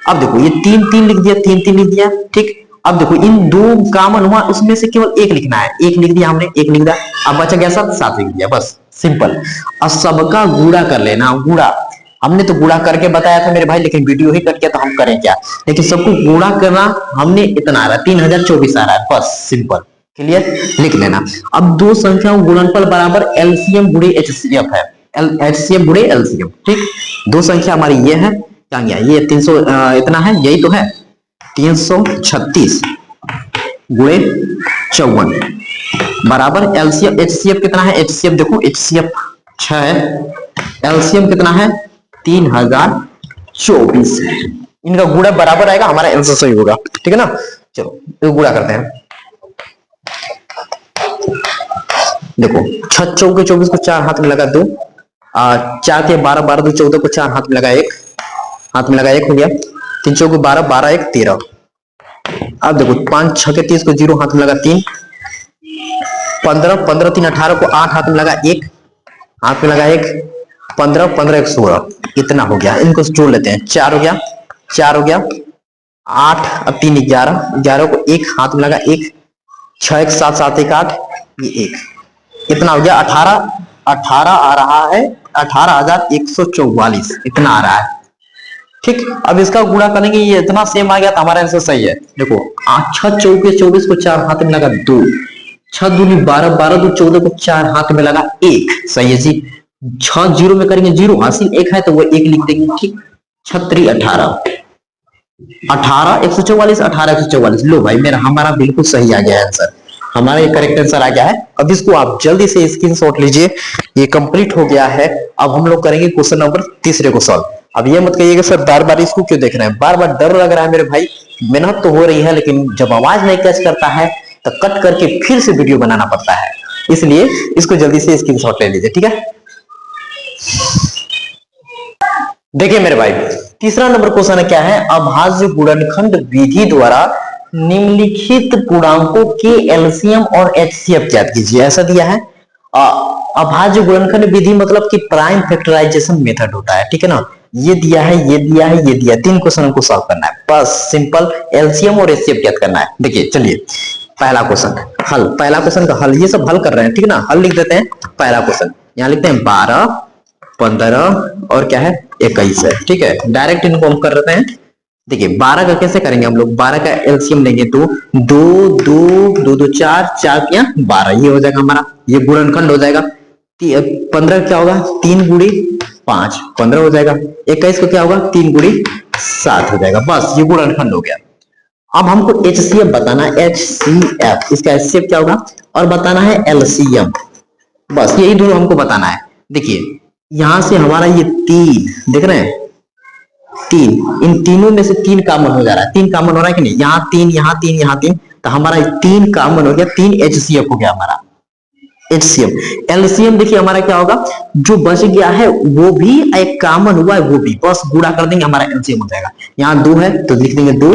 अब देखो ये 3 3 लिख दिया, 3 3 लिख दिया, ठीक। अब देखो इन 2 कॉमन हुआ, उसमें से केवल 1 लिखना है, 1 लिख दिया हमने, 1 लिख दिया, अब बचा गया 7 7 लिख दिया, बस सिंपल। अब सबका गुणा कर लेना, गुणा हमने तो गुणा करके बताया था मेरे भाई, लेकिन वीडियो ही कट गया तो हम करें क्या, लेकिन सबको गुणा करना हमने इतना आ रहा है 3024 आ रहा है, बस सिंपल क्लियर, लिख लेना। अब 2 संख्याओं गुणनफल बराबर एलसीएम गुणे एचसीएफ है, एचसीएफ गुणे एलसीएम, ठीक। 2 संख्या हमारी ये है, क्या गया ये 300 इतना है, यही तो है 336 गुणे 54 बराबर एलसीएम, एचसीएफ कितना है, एचसीएफ देखो एचसीएफ 6 है, एलसीएम कितना है 3024 है, इनका गुणा बराबर आएगा, हमारा आंसर सही होगा, ठीक है ना। चलो तो गुणा करते हैं, देखो 6 चौके 24 को 4 हाथ में लगा 2, 4 के 12 12 2 14 को 4 हाथ में लगा 1, हाथ में लगा 1 हो गया, 3 चौके 12 12 1 13। अब देखो 5 6 के 30 को 0 हाथ में लगा 3, 15 15 3 18 को 8 हाथ में लगा 1, हाथ में लगा 1, 15 15 1 16, इतना हो गया, इनको जोड़ लेते हैं, 4 हो गया, 4 हो गया, 8 अब 3 11 11 को 1 हाथ में लगा 1, 6 1 7 7 1 8, ये 1, इतना हो गया 18 18 आ रहा है, 18,144 इतना आ रहा है, ठीक। अब इसका गुणा करेंगे, ये इतना सेम आ गया तो हमारा आंसर सही है। देखो 6 चौके 24 को 4 हाथ में लगा 2, 6 दूनी 12 12 2 14 को 4 हाथ में लगा 1, सही है जी। 6 जीरो में करेंगे 0, हासिल 1 है तो वो 1 लिख देंगे, ठीक। 36 18 18 144 18 144, लो भाई मेरा हमारा बिल्कुल सही आ गया आंसर, हमारा ये करेक्ट आंसर आ गया है। अब इसको आप जल्दी से स्क्रीनशॉट लीजिए, ये कंप्लीट हो गया है। अब हम लोग करेंगे क्वेश्चन नंबर 3 को सॉल्व। अब ये मत कहिएगा सर बार बार इसको क्यों देख रहे हैं, बार बार डर लग रहा है मेरे भाई, मेहनत तो हो रही है लेकिन जब आवाज नहीं कैच करता है तो कट करके फिर से वीडियो बनाना पड़ता है, इसलिए इसको जल्दी से स्क्रीनशॉट ले लीजिए, ठीक है। देखिए मेरे भाई तीसरा नंबर क्वेश्चन क्या है, अभाज्य गुणनखंड विधि द्वारा निम्नलिखित पूर्णांकों के एलसीएम और एचसीएफ ज्ञात कीजिए, ऐसा दिया है। अभाज्य गुणनखंड विधि मतलब कि प्राइम फैक्टराइजेशन मेथड होता है, ठीक है ना। ये दिया है, ये दिया है, ये दिया है, 3 क्वेश्चन को सॉल्व करना है, बस सिंपल एलसीएम और एचसीएफ ज्ञात करना है। देखिए चलिए पहला क्वेश्चन हल, पहला क्वेश्चन का हल, ये सब हल कर रहे हैं, ठीक है ना। हल लिख देते हैं, पहला क्वेश्चन यहाँ लिखते हैं 12 15 और क्या है 21 है, ठीक है। डायरेक्ट इनको हम कर रहे हैं। देखिए 12 का कैसे करेंगे हम लोग, 12 का एलसीएम लेंगे तो 2 2 2 2 4 4 या 12, ये हो जाएगा हमारा, ये गुणनखंड हो जाएगा। 15 क्या होगा 3 गुड़ी 5 15 हो जाएगा। 21 को क्या होगा 3 गुड़ी 7 हो जाएगा। बस ये गुणनखंड हो गया। अब हमको HCF बताना है, HCF इसका HCF क्या होगा और बताना है LCM। बस यही दोनों हमको बताना है। देखिए यहां से हमारा ये 3 देख रहे हैं 3, इन तीनों में से 3 कॉमन हो जा रहा है। 3 कॉमन हो रहा है कि नहीं, यहाँ 3 यहाँ 3 यहाँ 3, तो हमारा 3 कॉमन हो गया, 3 HCF हो गया हमारा HCF। LCM देखिए हमारा क्या होगा, जो बच गया है वो भी एक कॉमन हुआ है वो भी, बस गुणा कर देंगे हमारा LCM हो जाएगा। यहाँ 2 है तो लिख देंगे 2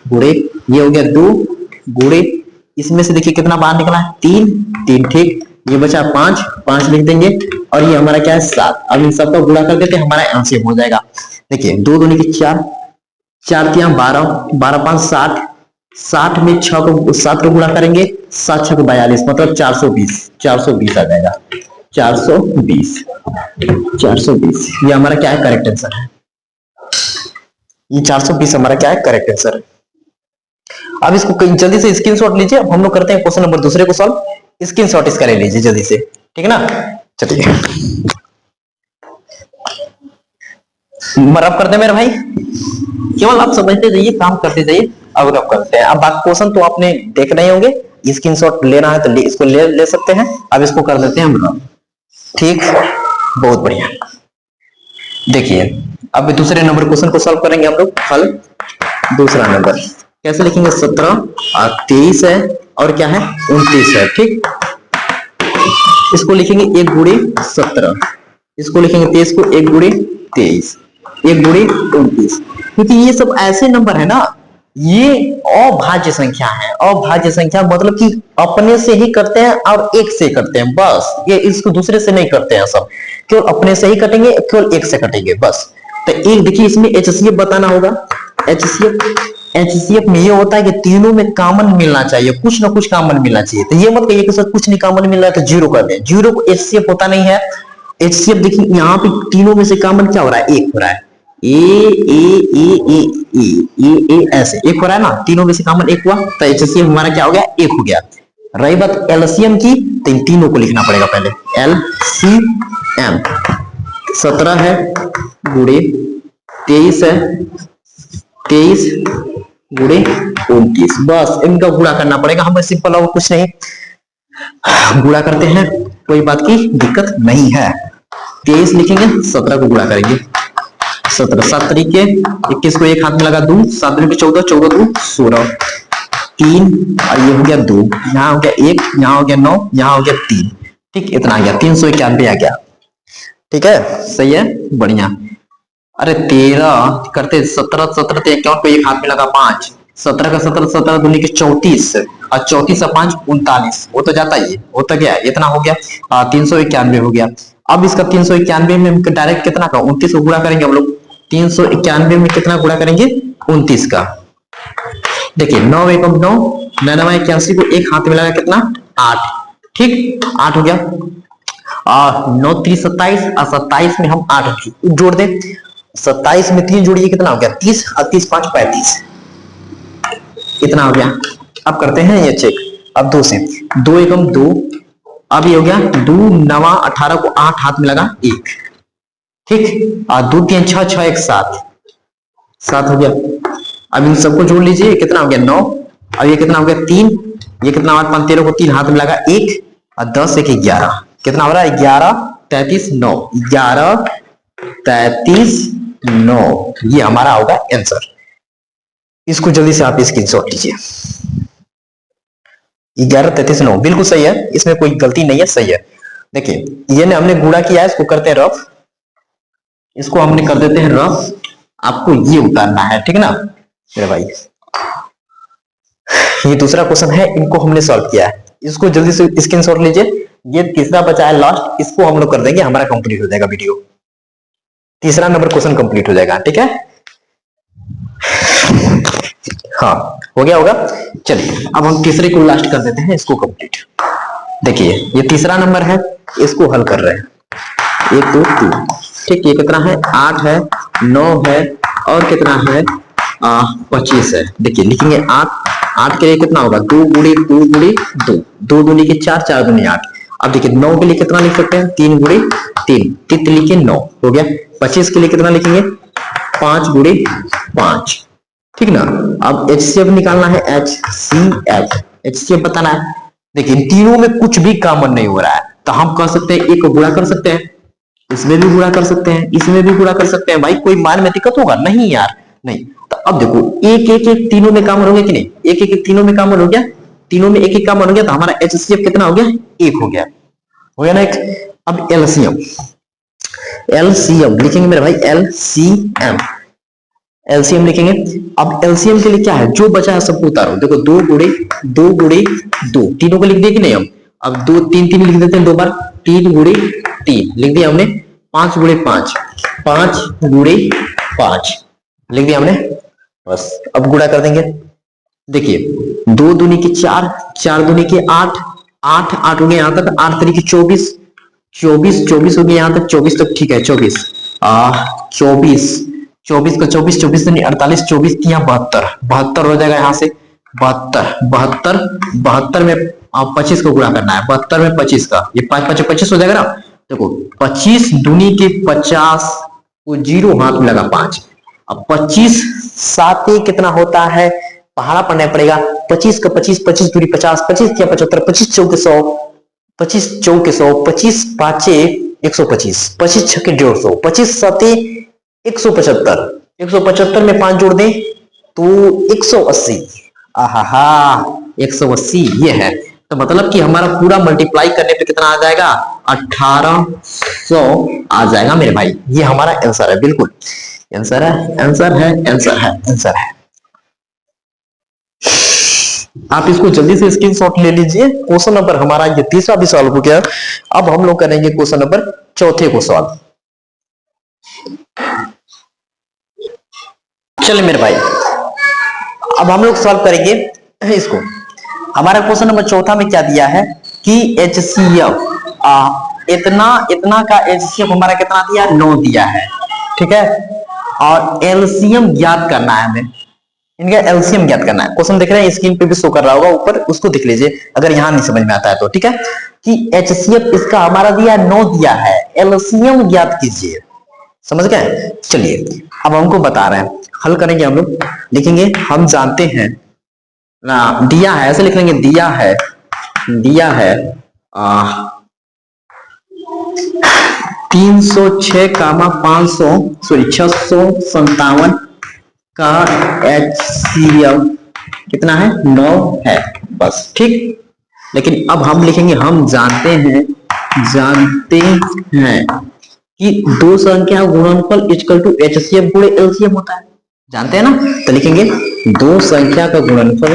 गुणे, ये हो गया 2 गुणे, इसमें से देखिए कितना बाहर निकला है 3 3, ठीक, ये बचा 5 5 लिख देंगे, और ये हमारा क्या है 7। अब इन सबका गुणा कर देते हैं, हमारा LCM हो जाएगा। देखिए 2 दूनी की 4 4 3 12 12 5 60, 60 में 6 को 7 को गुणा करेंगे, 7 6 42 मतलब 420 420 आ जाएगा। 420 420 ये हमारा क्या है करेक्ट आंसर है। ये 420 हमारा क्या है करेक्ट आंसर है। अब इसको जल्दी से स्क्रीनशॉट लीजिए। हम लोग करते हैं क्वेश्चन नंबर दूसरे को सॉल्व। स्क्रीनशॉट इसका ले लीजिए जल्दी से, ठीक है ना। चलिए रब करते हैं मेरे भाई, केवल आप समझते जाइए, काम करते जाइए। अब रब करते हैं। अब बाकी क्वेश्चन तो आपने देख रहे होंगे, स्क्रीनशॉट लेना है तो इसको ले सकते हैं। अब इसको कर देते हैं हम रब, ठीक, बहुत बढ़िया। देखिए अब दूसरे नंबर क्वेश्चन को सॉल्व करेंगे हम लोग। हल दूसरा नंबर कैसे लिखेंगे, 17 और 23 है और क्या है 29 है, ठीक। इसको लिखेंगे 1 गुणे 17, इसको लिखेंगे 23 को 1 गुणे 23, 1 गुणे 29, क्योंकि ये सब ऐसे नंबर है ना, ये अभाज्य संख्या है। अभाज्य संख्या मतलब कि अपने से ही करते हैं और एक से करते हैं, बस ये इसको दूसरे से नहीं करते हैं, सब केवल अपने से ही कटेंगे, केवल एक से कटेंगे बस। तो एक देखिए इसमें HCF बताना होगा। HCF में ये होता है कि तीनों में कॉमन मिलना चाहिए, कुछ ना कुछ कॉमन मिलना चाहिए। तो ये मत कहिए कि सर कुछ नहीं कॉमन मिल रहा है तो 0 कर दें, 0 को HCF होता नहीं है। HCF देखिए यहाँ पे तीनों में से कॉमन क्या हो रहा है, 1 हो रहा है, ए ऐसे 1 हो रहा है ना, तीनों में से कॉमन 1 हुआ, तो HCF हमारा क्या हो गया 1 हो गया। रही बात LCM की, तो इन तीनों को लिखना पड़ेगा पहले। LCM 17 है गुणे 23 है, 23 गुणे 29, बस इनका गुणा करना पड़ेगा हमें, सिंपल और कुछ नहीं। गुणा करते हैं, कोई बात की दिक्कत नहीं है। 23 लिखेंगे, 17 को गुणा करेंगे, 17 7 तरीके 21 को एक हाथ में लगा 2, 7 में 14 14 2 16, 3 और ये हो गया 2, यहाँ हो गया 1, यहाँ हो गया 9, यहाँ हो गया 3, ठीक, इतना आ गया 391 आ गया, ठीक है, सही है, बढ़िया। अरे 13 करते 17 17 तो 51 को एक हाथ में लगा 5, 17 का 17 17 दूनी के 34 और 34 और 5 39, वो तो जाता ही, वो तो क्या इतना हो गया 391 हो गया। अब इसका 391 में डायरेक्ट कितना का 29 को गुणा करेंगे हम लोग। 391 में कितना गुणा करेंगे 29 का, देखिए 9 एकम 9 99 81 को एक हाथ में लगा कितना 8, ठीक 8 हो गया। और 9 3 27 और 27 में हम 8 जोड़ दें, 27 में 3 जोड़िए कितना हो गया 30 और 30 5 35, इतना हो गया। अब करते हैं ये चेक, अब 2 से 2 एकम 2, अब ये हो गया 2 9 18 को 8 हाथ में लगा 1, ठीक, और 2 3 6 6 1 7 7 हो गया। अब इन सबको जोड़ लीजिए, कितना हो गया 9, अब ये कितना हो गया 3, ये कितना 8 5 13 को 3 हाथ में लगा 1 और 10 1 11, कितना हो रहा है 11 33 9, 11 33 9, ये हमारा होगा आंसर। इसको जल्दी से आप स्क्रीनशॉट लीजिए। 11 33 9 बिल्कुल सही है, इसमें कोई गलती नहीं है, सही है। देखिए ये ने हमने गुणा किया है, इसको करते हैं रफ, इसको हमने कर देते हैं रफ, आपको ये उतारना है, ठीक है ना मेरे भाई। ये दूसरा क्वेश्चन है, इनको हमने सॉल्व किया है, इसको जल्दी से स्क्रीनशॉट लीजिए। ये तीसरा बचा है लास्ट, इसको हम लोग कर देंगे, हमारा कंप्लीट हो जाएगा वीडियो, तीसरा नंबर क्वेश्चन कंप्लीट हो जाएगा, ठीक है। हाँ हो गया होगा। चलिए अब हम तीसरे को लास्ट कर देते हैं, इसको कंप्लीट। देखिए ये तीसरा नंबर है, इसको हल कर रहे हैं 1 2 3, ठीक, ये कितना है 8 है 9 है और कितना है 25 है। देखिए लिखेंगे 8 8 के लिए कितना होगा 2 गुणे 2 गुणे 2, 2 दूनी के 4 4 दूनी 8, अब देखिए 9 के लिए कितना लिख सकते हैं, 3 गुणे 3, तितली के 9 हो गया। 25 के लिए कितना लिखेंगे, 5 गुणे 5, ठीक ना। अब एचसीएफ निकालना है, एचसीएफ बताना है। देखिए तीनों में कुछ भी कॉमन नहीं हो रहा है, तो हम कह सकते हैं एक को गुणा कर सकते हैं, इसमें भी गुणा कर सकते हैं, इसमें भी गुणा कर सकते हैं। भाई कोई मान में दिक्कत होगा नहीं यार, नहीं। तो अब देखो एक एक एक तीनों में कॉमन हो गया कि नहीं, एक एक तीनों में कॉमन हो गया, तीनों में एक एक कॉमन हो गया, तो हमारा एचसीएफ कितना हो गया, 1 हो गया ना एक। अब एलसीएम, एलसीएम लिखेंगे मेरे भाई, एलसीएम, एलसीएम लिखेंगे। अब एलसीएम के लिए क्या है, जो बचा है सबको उतारो। देखो 2 गुणे 2, तीनों को लिख दिया कि नहीं हम। अब 2 3 3 लिख देते हैं 2 बार, 3 गुणे 3 लिख दिया हमने, 5 गुणे 5, 5 गुणे 5 लिख दिया हमने, बस। अब गुणा कर देंगे। देखिए 2 दूनी की 4, 4 दूनी की 8, 8 8 हो गया यहाँ तक, 8 तरीके 24, 24 24 हो गया यहाँ तक, 24 तक ठीक है, 24 24 24 का 24, 24 दूनी 48, 24 की यहाँ 72, 72 हो जाएगा यहाँ से, 72 72 72 में 25 को गुणा करना है, 72 में 25 का, ये 5 5 25 हो जाएगा ना। देखो 25 दूनी के 50 को 0 हाथ में लगा 5, अब 25 साथ कितना होता है, पहाड़ा पढ़ना पड़ेगा। 25 का 25, 25 दूरी 50, 25 क्या 75, 25 चौके 100, 25 चौके 100, 25 पांचे 125, 25 छक्के 150, 25 सते 175, 175 में 5 जोड़ दें तो 180, आहा 180 ये है। तो मतलब कि हमारा पूरा मल्टीप्लाई करने पे कितना आ जाएगा, 1800 आ जाएगा मेरे भाई। ये हमारा आंसर है, बिल्कुल आंसर है, आंसर है, आंसर है, आंसर है। आप इसको जल्दी से स्क्रीनशॉट ले लीजिए। क्वेश्चन नंबर हमारा ये तीसरा भी सॉल्व हो गया। अब हम लोग करेंगे क्वेश्चन नंबर चौथे को सॉल्व। चलिए मेरे भाई, अब हम लोग सॉल्व करेंगे इसको। हमारा क्वेश्चन नंबर चौथा में क्या दिया है कि एचसीएफ इतना का एचसीएफ हमारा कितना दिया, 9 दिया है, ठीक है। और एलसीएम ज्ञात करना है हमें, इनका एलसीएम ज्ञात करना है। क्वेश्चन देख रहे हैं स्क्रीन पे भी शो कर रहा होगा ऊपर, उसको देख लीजिए अगर यहां नहीं समझ में आता है तो, ठीक है। कि एचसीएफ इसका हमारा दिया 9 दिया है, एलसीएम ज्ञात कीजिए, समझ गए। चलिए अब हमको बता रहे हैं, हल करेंगे हम लोग। लिखेंगे हम जानते हैं ना, दिया है ऐसे लिख लेंगे, दिया है 306 657 का एचसीएफ कितना है, 9 है, बस ठीक। लेकिन अब हम लिखेंगे हम जानते हैं कि दो संख्या गुणनफल इक्वल टू एचसीएफ गुणे एलसीएम होता है, जानते हैं ना। तो लिखेंगे दो संख्या का गुणनफल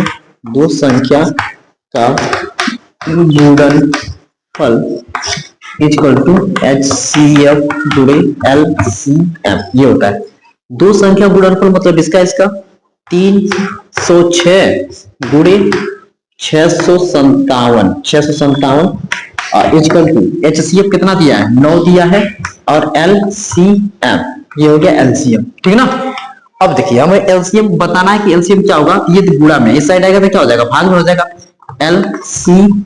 इक्वल टू एचसीएफ गुणे एलसीएम, ये होता है। दो संख्या गुणनफल मतलब इसका 306 गुणे 657 इक्वल टू एचसीएफ कितना दिया है, 9 दिया है, और एलसीएम ये हो गया एलसीएम, ठीक है ना। अब देखिए हमें एलसीएम बताना है कि एलसीएम क्या होगा, ये गुणा में इस साइड आएगा तो क्या हो जाएगा, भाग में हो जाएगा, एलसीएम,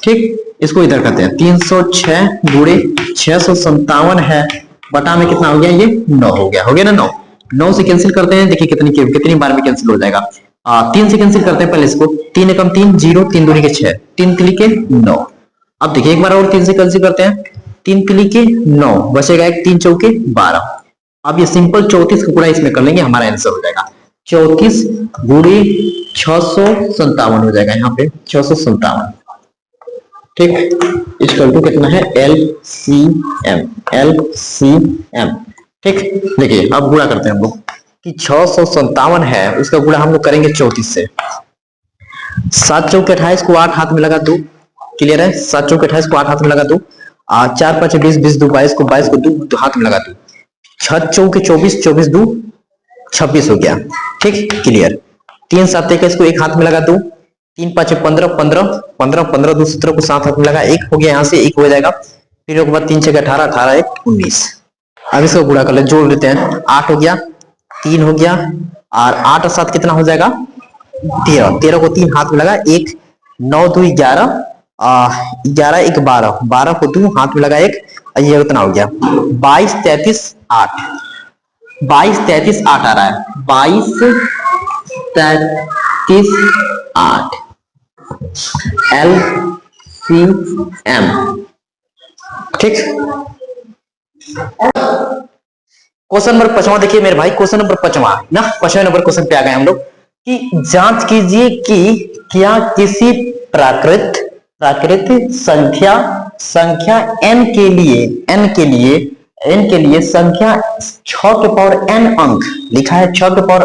ठीक। इसको इधर करते हैं, 306 गुणे 657 है, बटा में कितना हो गया, ये 9 हो गया ना। 9 से कैंसिल करते हैं, देखिए कितनी बार में कैंसिल हो जाएगा। 3 से कैंसिल करते हैं पहले इसको, 3 एकम 3 0, 3 दूनी के 6, 3 तिली के 9। अब देखिए एक बार और 3 से कैंसिल करते हैं, 3 तिली के 9 बचेगा एक, 3 चौके 12। अब ये सिंपल 34 का गुणा इसमें कर लेंगे, हमारा आंसर हो जाएगा 34 गुणे 657 हो जाएगा, यहाँ पे 657, ठीक। इक्वल टू कितना है, एलसीएम, ठीक। देखिए अब गुणा करते हैं हम लोग कि 657 है, उसका गुणा हम लोग करेंगे 34 से। 7 चौके 28 को 8 हाथ में लगा 2, क्लियर है। 7 चौके 28 को 8 हाथ में लगा 2, 4 5 20 20 2 22 को 2 हाथ में लगा 2, 6 चौके 24 24 2 26 हो गया, ठीक, क्लियर। 3 7 21 को 1 हाथ में लगा 2, 3 5 15 15 15 15 2 17 को 7 हाथ में लगा 1 हो गया, यहाँ से 1 हो जाएगा। फिर उसके बाद 3 6 18 18 1 19। अब इसको गुणा कर ले, जोड़ लेते हैं, 8 हो गया, 3 हो गया, और 8 और 7 कितना हो जाएगा, 13 13 को 3 हाथ में लगा 1, 9 2 11 11 1 12, 12 को 2 हाथ में लगा एक, ये उतना हो गया 22 33 8, 22 33 8 आ रहा है, 22 33 8 LCM। ठीक, क्वेश्चन नंबर 5वां देखिए मेरे भाई, क्वेश्चन नंबर 5वां ना, 5वें नंबर क्वेश्चन पे आ गए हम लोग कि जांच कीजिए कि क्या किसी प्राकृत संख्या n के लिए संख्या 6 के पावर n अंक लिखा है, 6 के पावर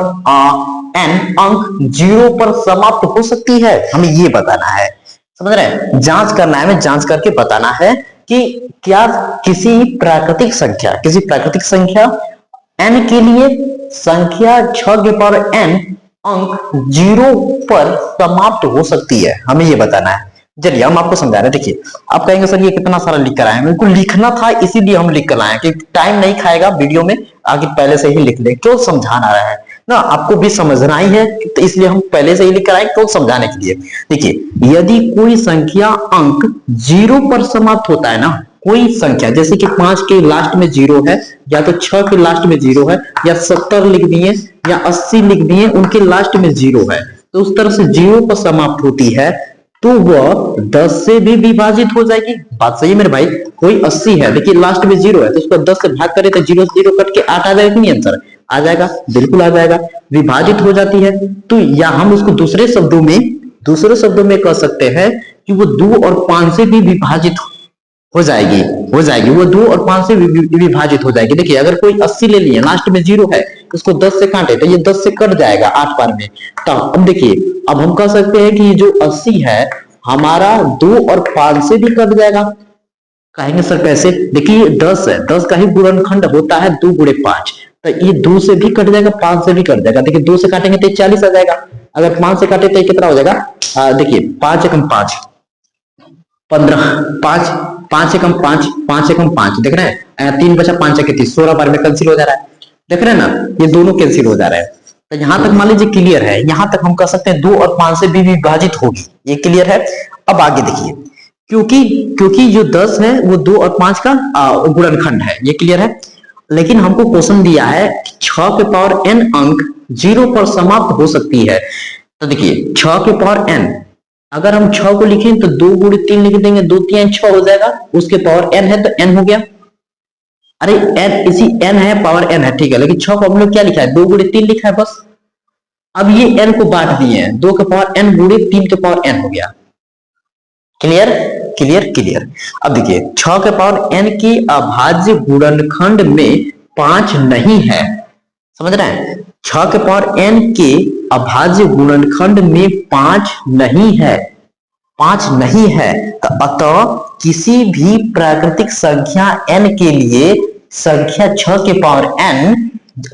n अंक 0 पर समाप्त हो सकती है। हमें ये बताना है, समझ रहे हैं, जांच करना है, हमें जांच करके बताना है कि क्या किसी प्राकृतिक संख्या n के लिए संख्या 6 के पावर n अंक 0 पर समाप्त हो सकती है, हमें ये बताना है। चलिए हम आपको समझा रहे हैं। देखिए आप कहेंगे सर ये कितना सारा लिख कर आए, मेरे को लिखना था इसीलिए हम लिख कर आए कि टाइम नहीं खाएगा वीडियो में, आगे पहले से ही लिख ले, क्यों समझाना रहा है ना, आपको भी समझना ही है, तो इसलिए हम पहले से ही लिख कर आए क्यों समझाने के लिए। देखिए यदि कोई संख्या अंक 0 पर समाप्त होता है ना, कोई संख्या जैसे कि 5 के लास्ट में 0 है, या तो 6 के लास्ट में 0 है, या 70 लिख दिए या 80 लिख दिए, उनके लास्ट में 0 है, तो उस तरह से 0 पर समाप्त होती है, तो वह 10 से भी विभाजित हो जाएगी। बात सही है मेरे भाई, कोई 80 है, देखिए लास्ट में 0 है, तो उसको 10 से भाग करे तो 0 से 0 कट के 8 आ जाएगा, नहीं आंसर आ जाएगा, बिल्कुल आ जाएगा, विभाजित हो जाती है। तो या हम उसको दूसरे शब्दों में कह सकते हैं कि वो 2 और 5 से भी विभाजित हो जाएगी, वो 2 और 5 से विभाजित हो जाएगी। देखिए अगर कोई 80 ले लिए, लास्ट में 0 है, उसको 10 से काटे तो ये 10 से कट जाएगा 8 बार में। तो अब देखिए, अब हम कह सकते हैं कि ये जो 80 है हमारा 2 और 5 से भी कट जाएगा। कहेंगे सर कैसे? देखिए 10 है, 10 का ही गुणनखंड होता है 2 गुणे 5, तो ये 2 से भी कट जाएगा, 5 से भी कट जाएगा। देखिए 2 से काटेंगे तो 40 आ जाएगा, अगर 5 से काटे तो कितना हो जाएगा, देखिए 5 एकम 5 15, 5 एकम 5, 5 एकम 5, देख रहे हैं 3 बचा 5 एक 30, 16 बार में कैंसिल हो जा रहा है, देख रहे हैं ना, ये दोनों कैंसिल हो जा रहा है। तो यहां तक मान लीजिए क्लियर है, यहां तक हम कह सकते हैं 2 और 5 से भी विभाजित होगी, ये क्लियर है। अब आगे देखिए, क्योंकि जो 10 है वो 2 और 5 का गुणनखंड है, ये क्लियर है। लेकिन हमको क्वेश्चन दिया है 6 के पावर n अंक 0 पर समाप्त हो सकती है। तो देखिए 6 के पावर n, अगर हम 6 को लिखें तो 2 गुणे 3 लिख देंगे, 2 3 6 हो जाएगा, उसके पावर n है तो n हो गया। अरे n इसी n है, पावर n है, ठीक है, लेकिन 6 को हम लोग क्या लिखा है, 2 गुणे 3 लिखा है बस। अब ये n को बांट दिए हैं, 2 के पावर n गुणे 3 के पावर n हो गया। Clear clear clear. अब देखिए 6 के पावर n की अभाज्य गुणनखंड में 5 नहीं है, समझ रहे हैं, 6 के पावर n के अभाज्य गुणनखंड में 5 नहीं है, 5 नहीं है। तो अतः किसी भी प्राकृतिक संख्या n के लिए संख्या 6 के पावर n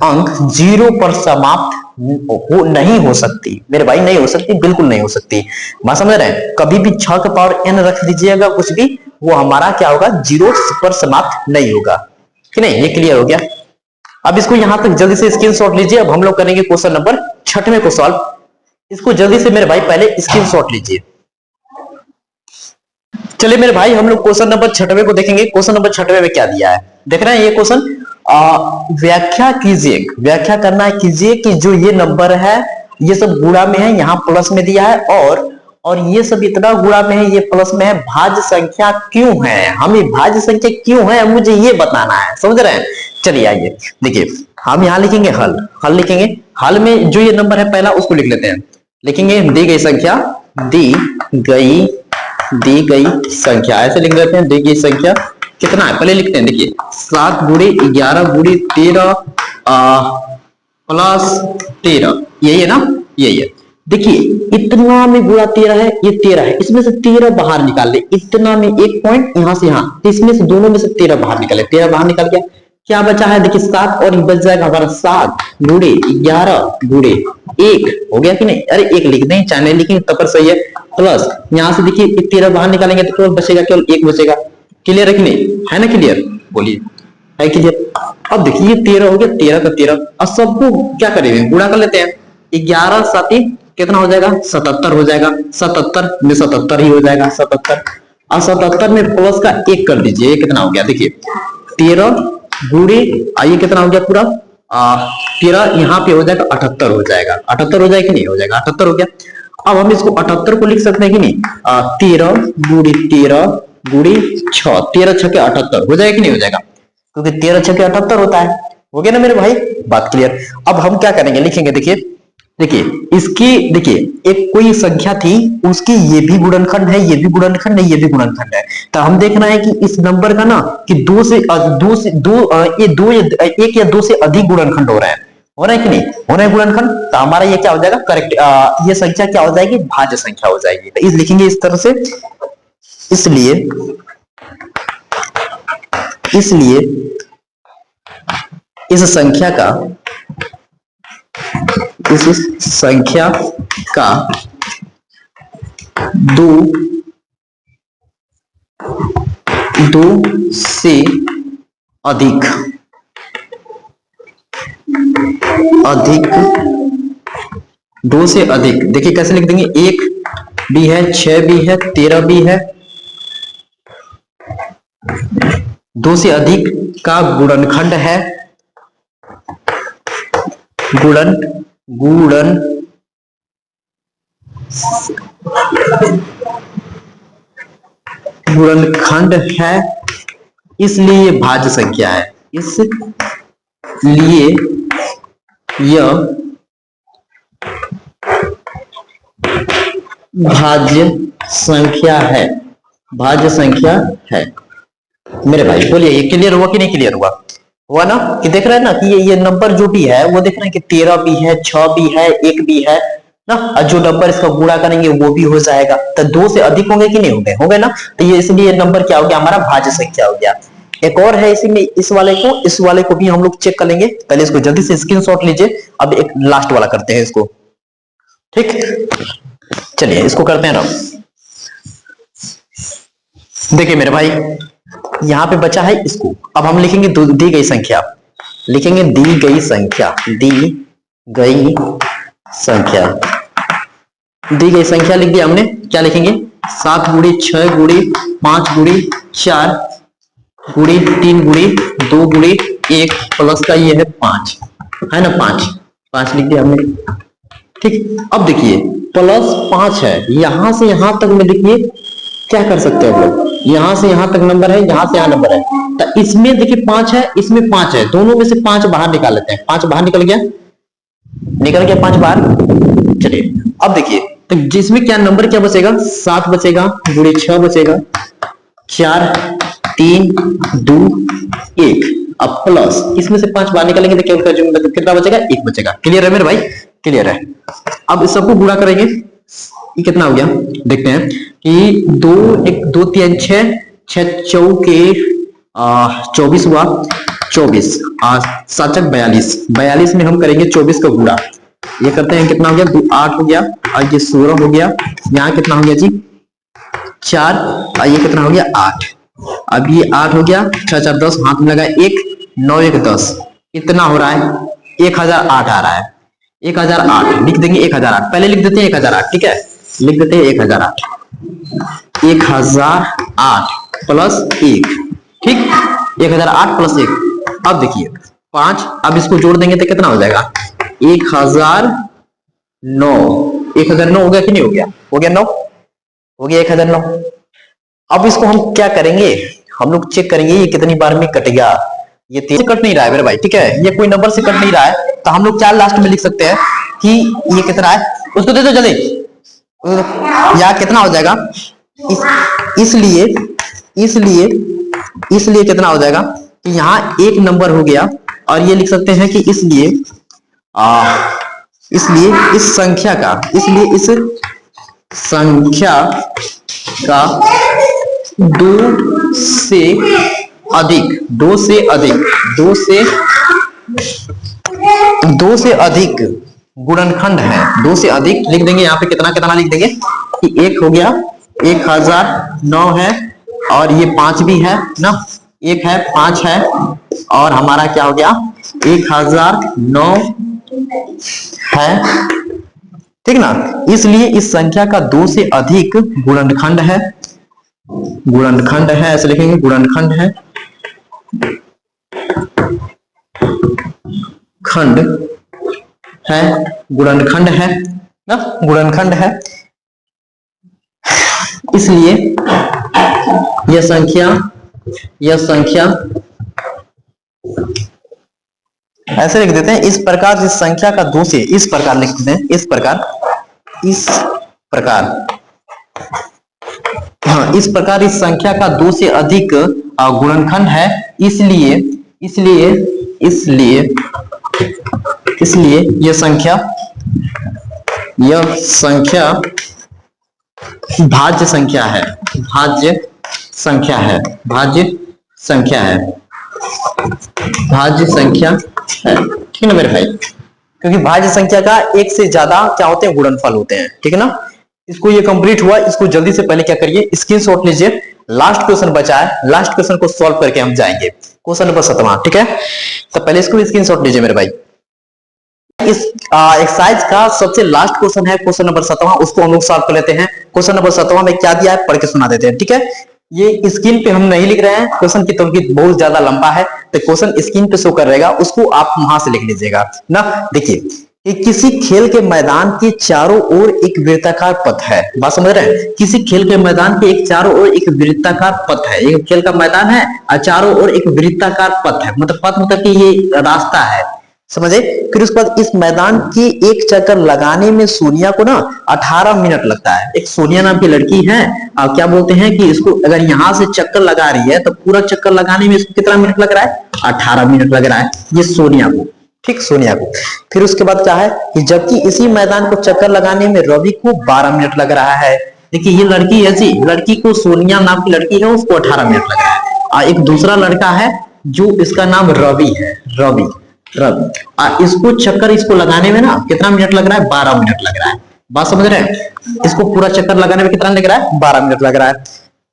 अंक 0 पर समाप्त नहीं हो सकती मेरे भाई, नहीं हो सकती, बिल्कुल नहीं हो सकती। बात समझ रहे हैं, कभी भी 6 के पावर n रख दीजिएगा कुछ भी, वो हमारा क्या होगा, 0 पर समाप्त नहीं होगा, कि नहीं, ये क्लियर हो गया। अब इसको यहां तक जल्दी से स्क्रीनशॉट लीजिए। अब हम लोग करेंगे क्वेश्चन नंबर 6वें को सॉल्व। इसको जल्दी से मेरे भाई पहले स्क्रीनशॉट लीजिए। चलिए मेरे भाई हम लोग क्वेश्चन नंबर 6वें को देखेंगे। क्वेश्चन नंबर 6वें में क्या दिया है, देख रहे हैं ये क्वेश्चन, व्याख्या कीजिए, व्याख्या करना कीजिए कि जो ये नंबर है ये सब गुणा में है, यहाँ प्लस में दिया है, और ये सब इतना गुणा में है, ये प्लस में है, भाज्य संख्या क्यों है, हमें भाज्य संख्या क्यों है मुझे ये बताना है, समझ रहे हैं। चलिए आइए देखिए, हम यहाँ लिखेंगे हल लिखेंगे, हल में जो ये नंबर है पहला उसको लिख लेते हैं, लिखेंगे दी गई संख्या, दी गई संख्या, ऐसे लिख देते हैं, दी गई संख्या कितना है पहले लिखते हैं। देखिए 7 गुणे 11 गुणे 13 प्लस 13, यही है ना, यही है। देखिए इतना में गुणा 13 है, ये 13 है, इसमें से 13 बाहर निकाल ले, इतना में एक पॉइंट यहां से यहां, इसमें से दोनों में से 13 बाहर निकाले, 13 बाहर निकल गया, क्या बचा है, देखिए 7 और बच जाएगा हमारा 7 गुणे 11 गुणे 1 हो गया कि नहीं, अरे 1 लिख दें, चाहे नहीं लिखेंगे तब पर सही है, प्लस यहां से देखिए 13 बाहर निकालेंगे तो केवल बचेगा, केवल 1 बचेगा। क्लियर है कि नहीं, है ना क्लियर, बोलिए है क्लियर। अब देखिए 13 हो गया, 13 का 13, अब सबको क्या करेंगे, गुणा कर लेते हैं, 11 7 कितना हो जाएगा 77 हो जाएगा। 77 में 77 ही हो जाएगा 77। और 77 में प्लस का 1 कर दीजिए, ये कितना हो गया देखिए 13 गुणे आइए कितना हो गया पूरा 13 यहाँ पे हो जाएगा 78 हो जाएगा। 78 हो जाएगा कि नहीं हो जाएगा 78 हो गया। अब हम इसको 78 को लिख सकते हैं कि नहीं 13 गुणे 13 गुणे 6 13 छके 78 हो जाएगा कि नहीं हो जाएगा, क्योंकि 13 छके 78 होता है। हो गया ना मेरे भाई, बात क्लियर। अब हम क्या करेंगे लिखेंगे देखिए इसकी देखिए एक कोई संख्या थी उसकी ये भी गुणनखंड है, ये भी गुणनखंड है, ये भी गुणनखंड है। तो हम देखना है कि इस नंबर का ना कि एक या दो से अधिक गुणनखंड हो रहा है, हो रहा है कि नहीं हो रहा है गुणनखंड। तो हमारा ये क्या हो जाएगा करेक्ट, ये संख्या क्या हो जाएगी भाज्य संख्या हो जाएगी। तो इस लिखेंगे इस तरह से। इसलिए इस संख्या का दो से अधिक देखिए कैसे लिख देंगे, 1 भी है 6 भी है 13 भी है, 2 से अधिक का गुणनखंड है, गुणनखंड है, इसलिए भाज्य संख्या है, इसलिए यह भाज्य संख्या है। मेरे भाई बोलिए ये क्लियर हुआ कि नहीं क्लियर हुआ, हुआ ना कि देख रहे हैं ना कि ये नंबर जो भी है वो देख रहे हैं कि 13 भी है 6 भी है 1 भी है ना, और जो नंबर इसका गुणा करेंगे वो भी हो जाएगा। तो 2 से अधिक होंगे कि नहीं होंगे ना, तो ये इसलिए नंबर क्या हो गया हमारा भाज्य संख्या हो गया। एक और है इसी में इस वाले को भी हम लोग चेक कर लेंगे, पहले इसको जल्दी से स्क्रीनशॉट लीजिए। अब एक लास्ट वाला करते हैं इसको, ठीक चलिए इसको करते हैं ना। देखिए मेरे भाई यहां पे बचा है इसको, अब हम लिखेंगे दी गई संख्या लिख दिया हमने। क्या लिखेंगे 7 गुणे 6 गुणे 5 गुणे 4 गुणे 3 गुणे 2 गुणे 1 प्लस का ये है 5 है ना, 5 लिख दिया हमने, ठीक। अब देखिए प्लस 5 है, यहां से यहां तक में देखिए क्या कर सकते हैं हम लोग, यहां से यहां तक नंबर है, यहां से यहां नंबर है, तो इसमें देखिए 5 है इसमें 5 है, दोनों में से 5 बाहर निकाल लेते हैं। 5 बाहर निकल गया 5 बाहर। चलिए अब देखिए तो जिसमें क्या नंबर क्या बचेगा 7 बचेगा गुणे 6 बचेगा 4 3 2 1, अब प्लस इसमें से 5 बाहर निकालेंगे तो क्या कितना बचेगा 1 बचेगा। क्लियर है मेरे भाई, क्लियर है। अब इस सबको गुणा करेंगे, ये कितना हो गया देखते हैं कि 2 3 6 चौके 24 हुआ 24 7 42 में हम करेंगे 24 का गुणा, ये करते हैं कितना हो गया 8 हो गया, और ये 16 हो गया, यहाँ कितना हो गया जी 4, और ये कितना हो गया 8। अब ये 8 हो गया 6 4 10 हाथ में लगा 1 9 1 10, इतना हो रहा है 1008 आ रहा है। 1008 लिख देंगे 1008, पहले लिख देते हैं 1008, ठीक है लिख देते हैं 1008 प्लस 1, ठीक 1008 प्लस 1। अब देखिए 5, अब इसको जोड़ देंगे तो कितना हो जाएगा 1009 हो गया कि नहीं हो गया 9 हो गया 1009। अब इसको हम क्या करेंगे, हम लोग चेक करेंगे ये कितनी बार में कटेगा। ये 3 से कट नहीं रहा है मेरे भाई, ठीक है ये कोई नंबर से कट नहीं रहा है, तो हम लोग 4 लास्ट में लिख सकते हैं कि ये कितना है, उसको दे दो जल्दी। यहाँ कितना हो जाएगा इसलिए कितना हो जाएगा कि यहाँ एक नंबर हो गया, और ये लिख सकते हैं कि इसलिए इस संख्या का 2 से अधिक गुणनखंड है, 2 से अधिक लिख देंगे। यहाँ पे कितना लिख देंगे कि 1 हो गया 1009 है, और ये 5 भी है ना, 1 है 5 है, और हमारा क्या हो गया 1009 है, ठीक ना। इसलिए इस संख्या का 2 से अधिक गुणनखंड है, गुणनखंड है, ऐसे लिखेंगे गुणनखंड है, खंड है, गुणनखंड है ना, गुणनखंड है। इसलिए यह संख्या ऐसे लिख देते हैं, इस प्रकार इस संख्या का 2 से, इस प्रकार लिख देते हैं, इस प्रकार हाँ, इस प्रकार इस संख्या का 2 से अधिक गुणनखंड है। इसलिए यह संख्या भाज्य संख्या है, भाज्य संख्या है, भाज्य संख्या है, भाज्य संख्या है। ठीक है ना मेरे भाई, क्योंकि भाज्य संख्या का एक से ज्यादा क्या होते हैं, गुणनफल होते हैं। ठीक है ना। इसको ये कंप्लीट हुआ, इसको जल्दी से पहले क्या करिए, स्क्रीनशॉट लीजिए। लास्ट क्वेश्चन बचा है, लास्ट क्वेश्चन को सॉल्व करके हम जाएंगे, क्वेश्चन नंबर 7वां। ठीक है, तो पहले इसको स्क्रीनशॉट लीजिए मेरे भाई। इस एक्सरसाइज का सबसे लास्ट क्वेश्चन है क्वेश्चन नंबर 7वां, उसको हम लोग सॉल्व कर लेते हैं। क्वेश्चन नंबर 7वां में क्या दिया है पढ़ के सुना देते हैं। ठीक है, ये स्क्रीन पे हम नहीं लिख रहे हैं, क्वेश्चन की तौकीद बहुत ज्यादा लंबा है, तो क्वेश्चन स्क्रीन पे शो कर रहेगा, उसको आप वहां से लिख लीजिएगा ना। देखिए कि किसी खेल के मैदान के चारों ओर एक वृत्ताकार पथ है, बात समझ रहे हैं। किसी खेल के मैदान के एक चारों ओर एक वृत्ताकार पथ है, एक खेल का मैदान है और चारों ओर एक वृत्ताकार पथ है, मतलब पथ मतलब कि ये रास्ता है, समझे। फिर उसके बाद इस मैदान के एक चक्कर लगाने में सोनिया को ना 18 मिनट लगता है। एक सोनिया नाम की लड़की है, क्या बोलते हैं कि इसको अगर यहां से चक्कर लगा रही है तो पूरा चक्कर लगाने में इसको कितना मिनट लग रहा है, 18 मिनट लग रहा है, ये सोनिया को। ठीक, सोनिया को। फिर उसके बाद क्या है कि जबकि इसी मैदान को चक्कर लगाने में रवि को 12 मिनट लग रहा है। देखिए ये लड़की ऐसी, लड़की को सोनिया नाम की लड़की है, उसको 18 मिनट लग रहा है। और एक दूसरा लड़का है जो इसका नाम रवि है, रवि इसको चक्कर इसको लगाने में ना कितना मिनट लग रहा है, 12 मिनट लग रहा है। बात समझ रहे हैं, इसको पूरा चक्कर लगाने में कितना लग रहा है, 12 मिनट लग रहा है,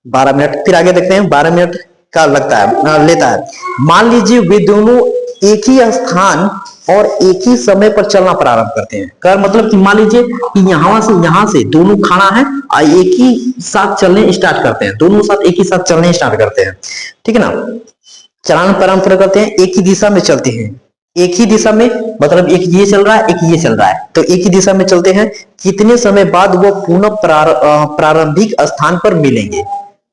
12 मिनट। फिर आगे देखते हैं 12 मिनट का लगता है, लेता है। मान लीजिए वे दोनों एक ही स्थान और एक ही समय पर चलना प्रारंभ करते हैं। कर मतलब कि मान लीजिए कि यहां से दोनों खड़ा है और एक ही साथ चलने स्टार्ट करते हैं, दोनों साथ एक ही साथ चलने स्टार्ट करते हैं। ठीक है ना, चलना प्रारंभ करते हैं, एक ही दिशा में चलते हैं, एक ही दिशा में, मतलब एक ये चल रहा है एक ये चल रहा है, तो एक ही दिशा में चलते हैं। कितने समय बाद वो पुनः प्रारंभिक स्थान पर मिलेंगे,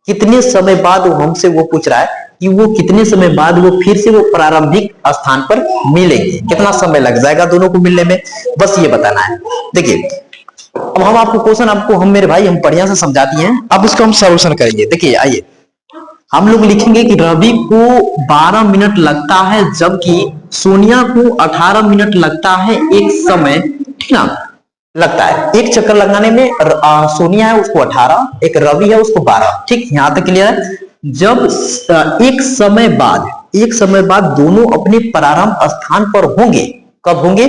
कितने समय बाद हमसे वो पूछ रहा है कि वो कितने समय बाद वो फिर से वो प्रारंभिक स्थान पर मिलेंगे, कितना समय लग जाएगा दोनों को मिलने में, बस ये बताना है। देखिए अब हम आपको क्वेश्चन हम मेरे भाई हम बढ़िया से समझा दिए हैं, अब इसको हम सॉल्यूशन करेंगे। देखिए आइए हम लोग लिखेंगे कि रवि को 12 मिनट लगता है जबकि सोनिया को 18 मिनट लगता है एक समय। ठीक ना, लगता है एक चक्कर लगाने में। सोनिया है उसको 18, एक रवि है उसको 12। ठीक, यहां तक क्लियर है। जब एक समय बाद दोनों अपने प्रारंभ स्थान पर होंगे, कब होंगे,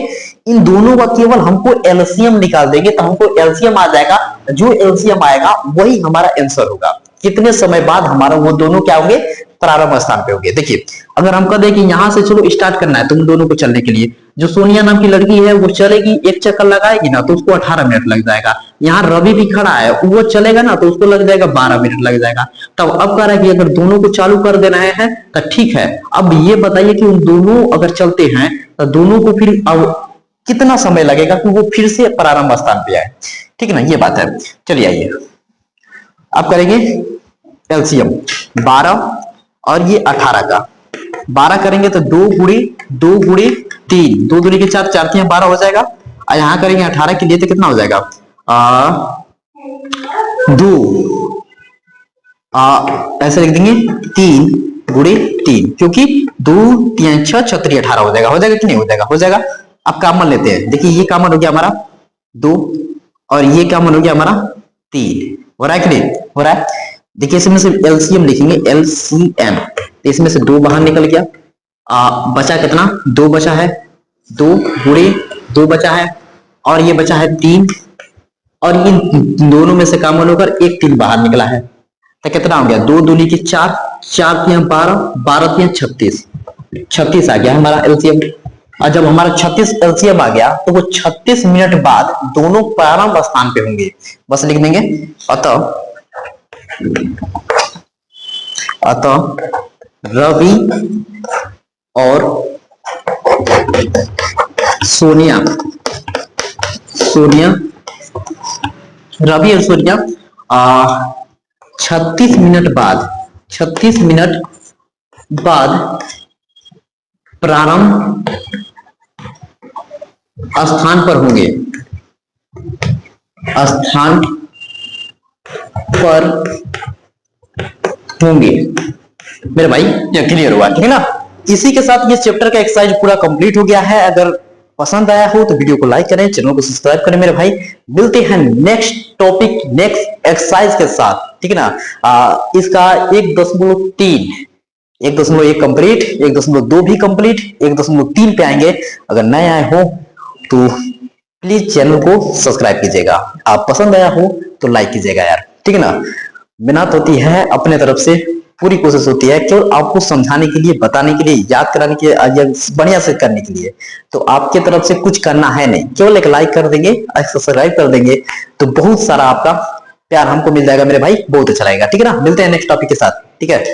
इन दोनों का केवल हमको एलसीएम निकाल देंगे तो हमको एलसीएम आ जाएगा, जो एलसीएम आएगा वही हमारा आंसर होगा। कितने समय बाद हमारा वो दोनों क्या होंगे, प्रारंभ स्थान पे होंगे। देखिए अगर हम कह दें कि यहां से चलो स्टार्ट करना है तुम दोनों को चलने के लिए, जो सोनिया नाम की लड़की है वो चलेगी, एक चक्कर लगाएगी ना तो उसको 18 मिनट लग जाएगा। यहाँ रवि भी खड़ा है, वो चलेगा ना तो उसको लग जाएगा 12 मिनट लग जाएगा। तब अब कह रहा है कि अगर दोनों को चालू कर देना है तो ठीक है। अब ये बताइए कि उन दोनों अगर चलते हैं तो दोनों को फिर अब कितना समय लगेगा कि वो फिर से प्रारंभ स्थान पे आए। ठीक है ना, ये बात है। चलिए आइए अब करेंगे एलसीएम 12 और ये 18 का। 12 करेंगे तो 2 गुणे 3, 2 दूनी के 4, 4 के 12 हो जाएगा। और यहां करेंगे 18 के लिए तो कितना हो जाएगा, 2 ऐसे लिख देंगे 3 गुणे 3, क्योंकि 2 3 6 6 3 18 हो जाएगा। हो जाएगा कि नहीं हो जाएगा, हो जाएगा। अब कॉमन लेते हैं। देखिए ये कॉमन हो गया हमारा 2 और ये कॉमन हो गया हमारा 3। हो रहा है कि नहीं हो रहा है। देखिए इसमें से एलसीएम लिखेंगे, एलसीएम, तो इसमें से 2 बाहर निकल गया, बचा कितना, 2 बचा है, 2 गुणे 2 बचा है और ये बचा है 3, और इन दोनों में से कॉमन होकर एक 3 बाहर निकला है, तो कितना हो गया, 2 दूनी की 4, 4 3 12, 12 3 36, 36 आ गया हमारा एलसीएम। और जब हमारा 36 एलसीएम आ गया तो वो 36 मिनट बाद दोनों प्रारंभ स्थान पे होंगे। बस लिख देंगे अतः रवि और सोनिया रवि और सोनिया 36 मिनट बाद प्रारंभ स्थान पर होंगे, मेरे भाई ये क्लियर हुआ, ठीक है ना। इसी के साथ ये चैप्टर का एक्सरसाइज पूरा कंप्लीट हो गया है। अगर पसंद आया हो तो वीडियो को लाइक करें, चैनल को सब्सक्राइब करें मेरे भाई। मिलते हैं नेक्स्ट टॉपिक नेक्स्ट एक्सरसाइज के साथ, ठीक है ना। इसका 1.3 1.1 कंप्लीट, 1.2 भी कंप्लीट, 1.3 पे आएंगे। अगर नए आए हो तो प्लीज चैनल को सब्सक्राइब कीजिएगा, आप पसंद आया हो तो लाइक कीजिएगा यार, ठीक है ना। मेहनत होती है अपने तरफ से, पूरी कोशिश होती है केवल आपको समझाने के लिए, बताने के लिए, याद कराने के लिए, बढ़िया से करने के लिए। तो आपके तरफ से कुछ करना है नहीं, केवल एक लाइक कर देंगे, सब्सक्राइब कर देंगे तो बहुत सारा आपका प्यार हमको मिल जाएगा मेरे भाई, बहुत अच्छा लगेगा, ठीक है ना। मिलते हैं नेक्स्ट टॉपिक के साथ, ठीक है।